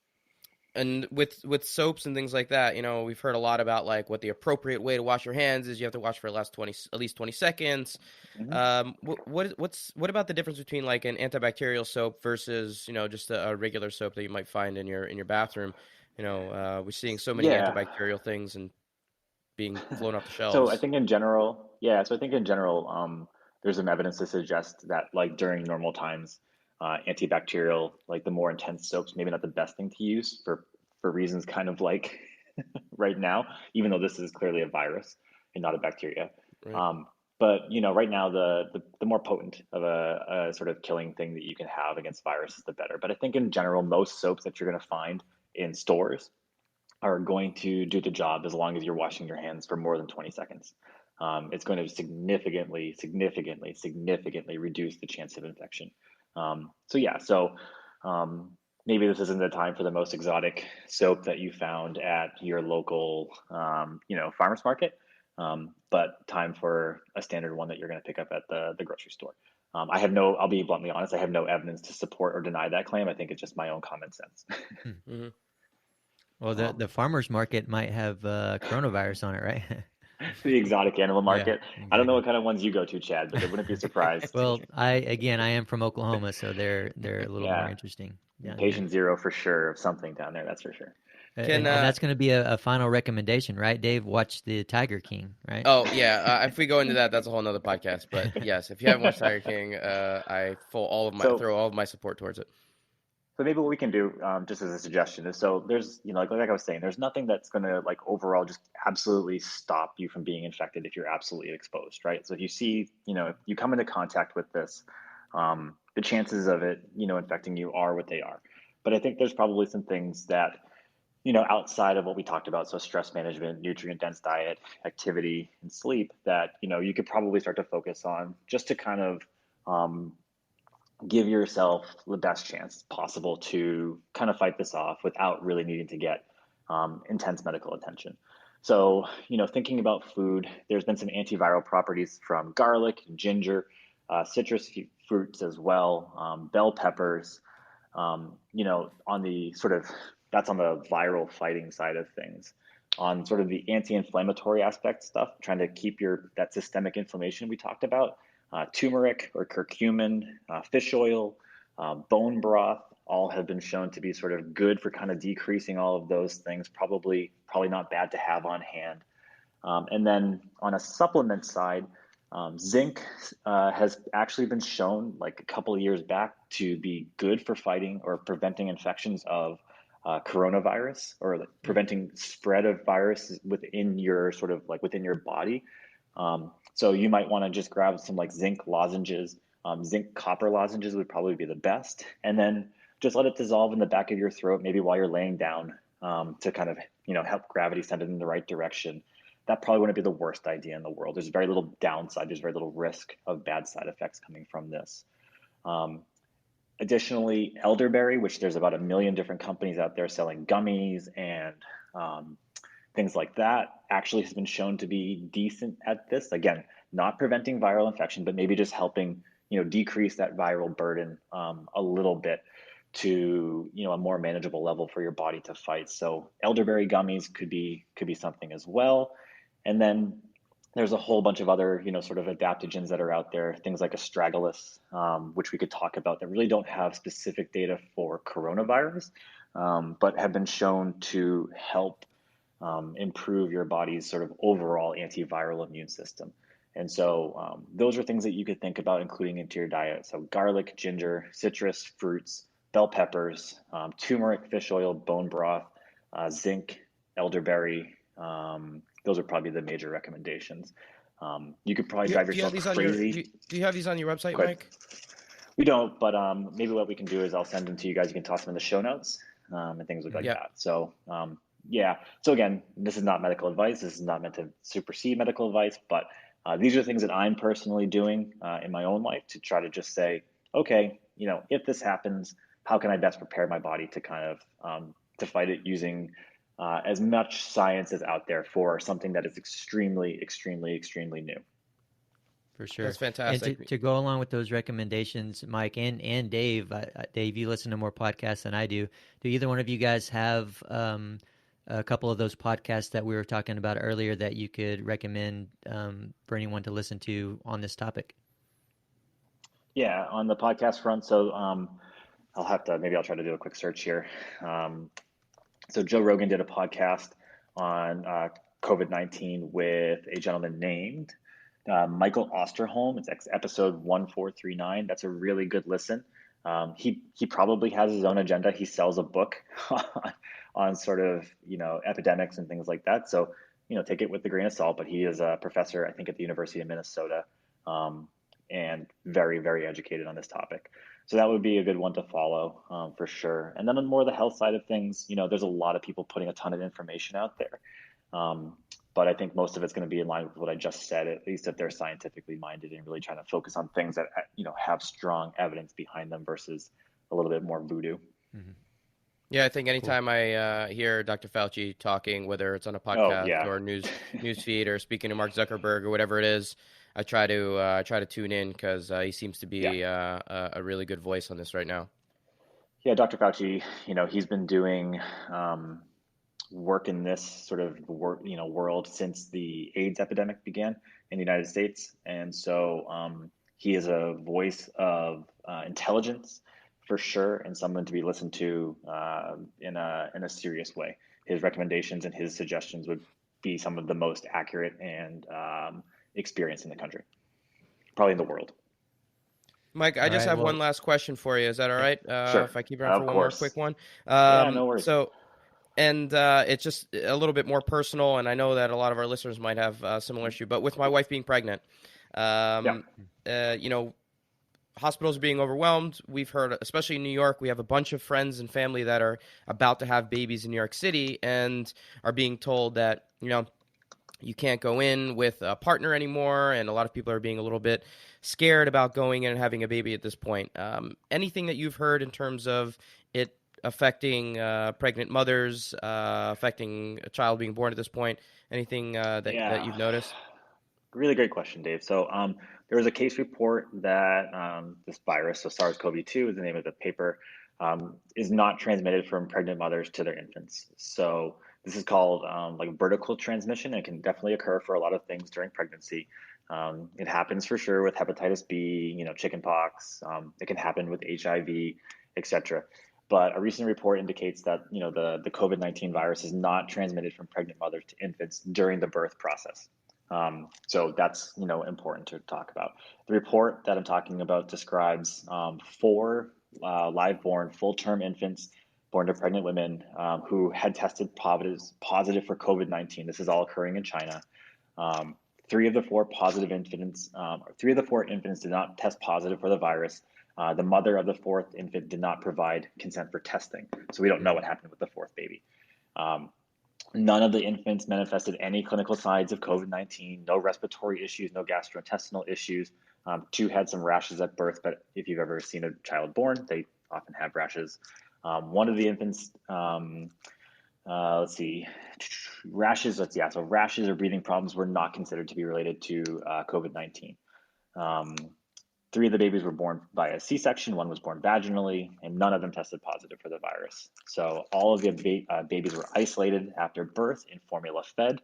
And with soaps and things like that, we've heard a lot about like what the appropriate way to wash your hands is. You have to wash for at least 20 seconds. Mm-hmm. What about the difference between like an antibacterial soap versus just a regular soap that you might find in your bathroom? We're seeing so many Yeah. antibacterial things and being flown off the So I shelves. think in general, yeah. So I think in general, there's some evidence to suggest that like during normal times, antibacterial, like the more intense soaps, maybe not the best thing to use for reasons kind of like right now, even though this is clearly a virus and not a bacteria. Right. Um, but right now, the more potent of a sort of killing thing that you can have against viruses, the better. But I think in general, most soaps that you're going to find in stores are going to do the job as long as you're washing your hands for more than 20 seconds. It's going to significantly, significantly, significantly reduce the chance of infection. So maybe this isn't the time for the most exotic soap that you found at your local, farmer's market, but time for a standard one that you're going to pick up at the grocery store. I'll be bluntly honest, I have no evidence to support or deny that claim. I think it's just my own common sense. Hmm. Mm-hmm. Well, the farmers market might have coronavirus on it, right? The exotic animal Yeah, market. I don't know exactly. what kind of ones you go to, Chad, but I wouldn't be surprised. Well, I am from Oklahoma, so they're a little more Yeah, interesting down here. patient zero for sure of something down there. That's for sure. Can And that's going to be a final recommendation, right, Dave? Watch the Tiger King, right? Oh yeah, if we go into that, that's a whole nother podcast. But yes, if you haven't watched Tiger King, I So, throw all of my support towards it. so maybe what we can do, just as a suggestion, is so there's, like I was saying, there's nothing that's going to like overall just absolutely stop you from being infected if you're absolutely exposed, right? So if you see, if you come into contact with this, the chances of it, infecting you are what they are. But I think there's probably some things that outside of what we talked about, so stress management, nutrient dense diet, activity, and sleep, that, you could probably start to focus on just to kind of um, give yourself the best chance possible to kind of fight this off without really needing to get intense medical attention. So, thinking about food, there's been some antiviral properties from garlic, ginger, citrus fruits as well, bell peppers, on the sort of, that's on the viral fighting side of things. On sort of the anti-inflammatory aspect stuff, trying to keep that systemic inflammation we talked about, turmeric or curcumin, fish oil, bone broth, all have been shown to be sort of good for kind of decreasing all of those things. Probably not bad to have on hand. And then on a supplement side, zinc has actually been shown like a couple of years back to be good for fighting or preventing infections of coronavirus, or like preventing spread of virus within your sort of like within your body. So you might want to just grab some like zinc lozenges. Zinc copper lozenges would probably be the best. And then just let it dissolve in the back of your throat, maybe while you're laying down, to kind of, help gravity send it in the right direction. That probably wouldn't be the worst idea in the world. There's very little downside. There's very little risk of bad side effects coming from this. Additionally, elderberry, which there's about 1 million different companies out there selling gummies and things like that, actually has been shown to be decent at this. Again, not preventing viral infection, but maybe just helping, decrease that viral burden a little bit to, a more manageable level for your body to fight. So elderberry gummies could be something as well. And then there's a whole bunch of other, sort of adaptogens that are out there, things like astragalus, which we could talk about, that really don't have specific data for coronavirus, but have been shown to help improve your body's sort of overall antiviral immune system. And so those are things that you could think about including into your diet. So garlic, ginger, citrus, fruits, bell peppers, turmeric, fish oil, bone broth, zinc, elderberry. Those are probably the major recommendations. You could probably drive yourself crazy. Do you have these on your website, Mike? We don't, but maybe what we can do is I'll send them to you guys. You can toss them in the show notes and things like that. So yeah. So again, this is not medical advice. This is not meant to supersede medical advice, but these are things that I'm personally doing in my own life to try to just say, okay, if this happens, how can I best prepare my body to kind of to fight it using as much science as out there for something that is extremely, extremely, extremely new. For sure. That's fantastic. And to go along with those recommendations, Mike and Dave, Dave, you listen to more podcasts than I do. Do either one of you guys have a couple of those podcasts that we were talking about earlier that you could recommend for anyone to listen to on this topic? Yeah, on the podcast front. So maybe I'll try to do a quick search here. So Joe Rogan did a podcast on COVID-19 with a gentleman named Michael Osterholm. It's episode 1439. That's a really good listen. He probably has his own agenda. He sells a book on sort of, epidemics and things like that. So, take it with a grain of salt, but he is a professor, I think, at the University of Minnesota, and very, very educated on this topic. So that would be a good one to follow for sure. And then on more the health side of things, there's a lot of people putting a ton of information out there. But I think most of it's going to be in line with what I just said, at least if they're scientifically minded and really trying to focus on things that, have strong evidence behind them versus a little bit more voodoo. Mm-hmm. Yeah, I think anytime I hear Dr. Fauci talking, whether it's on a podcast or news feed or speaking to Mark Zuckerberg or whatever it is, I try to tune in because he seems to be a really good voice on this right now. Yeah, Dr. Fauci, he's been doing work in this sort of world since the AIDS epidemic began in the United States, and so he is a voice of intelligence for sure, and someone to be listened to in a serious way. His recommendations and his suggestions would be some of the most accurate and experience in the country, probably in the world. Mike, I just have one last question for you. Is that all right? Sure. If I keep it on for one more quick one. Yeah, no worries. So, and it's just a little bit more personal, and I know that a lot of our listeners might have a similar issue, but with my wife being pregnant, hospitals are being overwhelmed. We've heard, especially in New York, we have a bunch of friends and family that are about to have babies in New York City and are being told that, you can't go in with a partner anymore, and a lot of people are being a little bit scared about going in and having a baby at this point. Anything that you've heard in terms of it affecting pregnant mothers, affecting a child being born at this point? Anything that you've noticed? Really great question, Dave. So there was a case report that this virus, so SARS-CoV-2 is the name of the paper, is not transmitted from pregnant mothers to their infants. So this is called vertical transmission. It can definitely occur for a lot of things during pregnancy. It happens for sure with hepatitis B, chickenpox. It can happen with HIV, etc. But a recent report indicates that the COVID-19 virus is not transmitted from pregnant mothers to infants during the birth process. So that's important to talk about. The report that I'm talking about describes 4 live-born full-term infants born to pregnant women who had tested positive for COVID-19. This is all occurring in China. 3 of the 4 infants did not test positive for the virus. The mother of the fourth infant did not provide consent for testing, so we don't know what happened with the fourth baby. None of the infants manifested any clinical signs of COVID-19, no respiratory issues, no gastrointestinal issues. 2 had some rashes at birth, but if you've ever seen a child born, they often have rashes. One of the infants, rashes or breathing problems were not considered to be related to COVID-19. 3 of the babies were born by a C-section, 1 was born vaginally, and none of them tested positive for the virus. So all of the babies were isolated after birth and formula fed.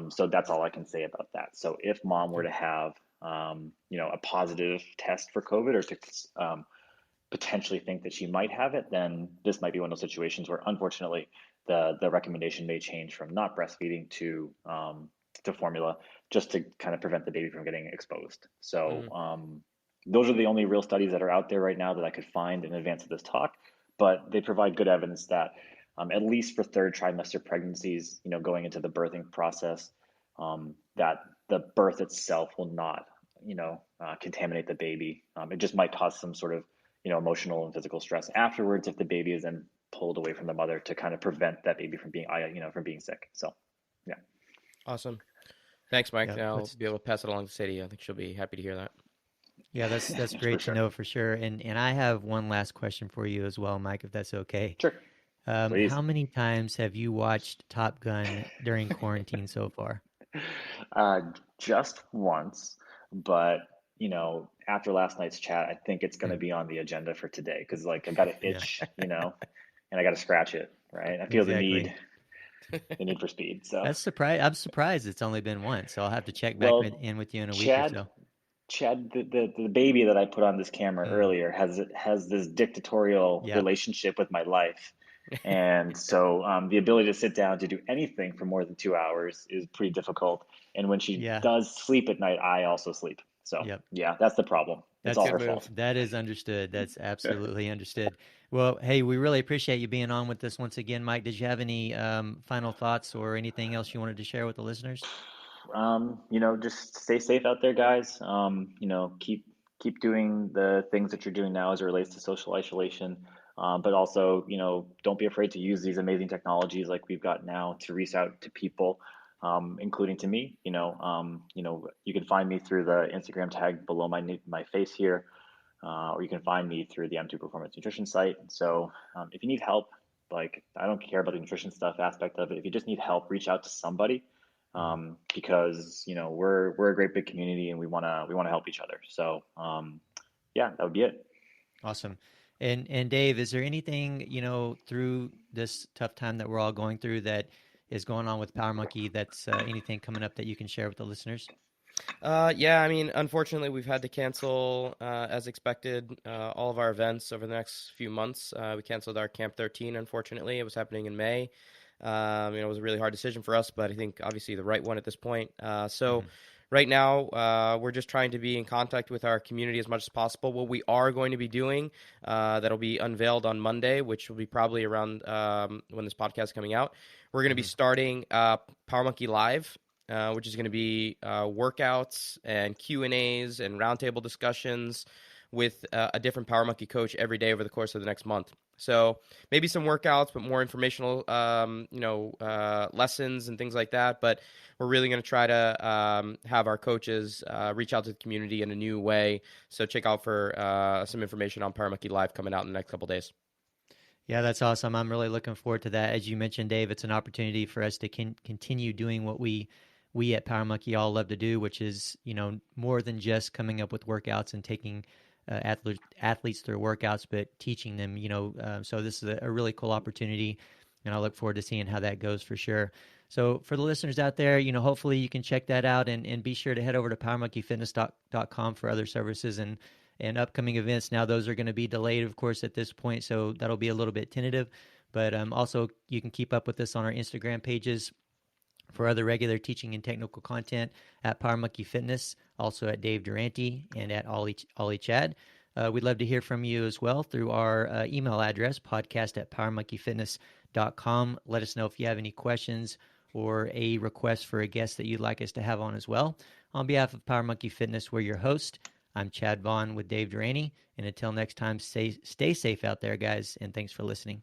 So that's all I can say about that. So if mom were to have, a positive test for COVID, or to potentially think that she might have it, then this might be one of those situations where, unfortunately, the recommendation may change from not breastfeeding to formula, just to kind of prevent the baby from getting exposed. So those are the only real studies that are out there right now that I could find in advance of this talk, but they provide good evidence that at least for 3rd trimester pregnancies, going into the birthing process, that the birth itself will not, contaminate the baby. It just might cause some sort of, emotional and physical stress afterwards if the baby is then pulled away from the mother to kind of prevent that baby from being, from being sick. So, yeah. Awesome. Thanks, Mike. Yeah, I'll be able to pass it along to Sadie. I think she'll be happy to hear that. Yeah, that's great to know for sure. And I have one last question for you as well, Mike, if that's okay. Sure. How many times have you watched Top Gun during quarantine so far? Just once, but after last night's chat, I think it's going to be on the agenda for today, because I got an itch, and I got to scratch it, right? I feel the need for speed. So I'm surprised it's only been once. So I'll have to check back in with you in a week or so. Chad, the baby that I put on this camera earlier has this dictatorial relationship with my life. And so the ability to sit down to do anything for more than 2 hours is pretty difficult. And when she does sleep at night, I also sleep. So yeah, that's the problem. It's all her fault. That is understood. That's absolutely understood. Well, hey, we really appreciate you being on with us once again, Mike. Did you have any final thoughts or anything else you wanted to share with the listeners? Just stay safe out there, guys. Keep doing the things that you're doing now as it relates to social isolation. But also, don't be afraid to use these amazing technologies like we've got now to reach out to people, including to me. You can find me through the Instagram tag below my face here, or you can find me through the M2 Performance Nutrition site. So if you need help, I don't care about the nutrition stuff aspect of it. If you just need help, reach out to somebody. Because we're a great big community, and we want to help each other. So that would be it. Awesome. And Dave, is there anything through this tough time that we're all going through that is going on with Power Monkey? That's anything coming up that you can share with the listeners? Unfortunately, we've had to cancel, as expected, all of our events over the next few months. We canceled our Camp 13. Unfortunately, it was happening in May. It was a really hard decision for us, but I think obviously the right one at this point. Right now, we're just trying to be in contact with our community as much as possible. What we are going to be doing, that'll be unveiled on Monday, which will be probably around when this podcast is coming out. We're going to be starting Power Monkey Live, which is going to be workouts and Q&As and roundtable discussions with a different Power Monkey coach every day over the course of the next month. So maybe some workouts, but more informational, lessons and things like that. But we're really going to try to have our coaches reach out to the community in a new way. So check out for some information on Power Monkey Live coming out in the next couple of days. Yeah, that's awesome. I'm really looking forward to that. As you mentioned, Dave, it's an opportunity for us to continue doing what we at Power Monkey all love to do, which is, more than just coming up with workouts and taking athletes through workouts, but teaching them, so this is a really cool opportunity, and I look forward to seeing how that goes for sure. So for the listeners out there, hopefully you can check that out, and be sure to head over to powermonkeyfitness.com for other services and upcoming events. Now, those are going to be delayed, of course, at this point, so that'll be a little bit tentative, but also you can keep up with us on our Instagram pages for other regular teaching and technical content at Power Monkey Fitness, also at Dave Durante and at Ollie Chad. We'd love to hear from you as well through our email address, podcast@powermonkeyfitness.com. Let us know if you have any questions or a request for a guest that you'd like us to have on as well. On behalf of Power Monkey Fitness, we're your host. I'm Chad Vaughn with Dave Duraney. And until next time, stay safe out there, guys. And thanks for listening.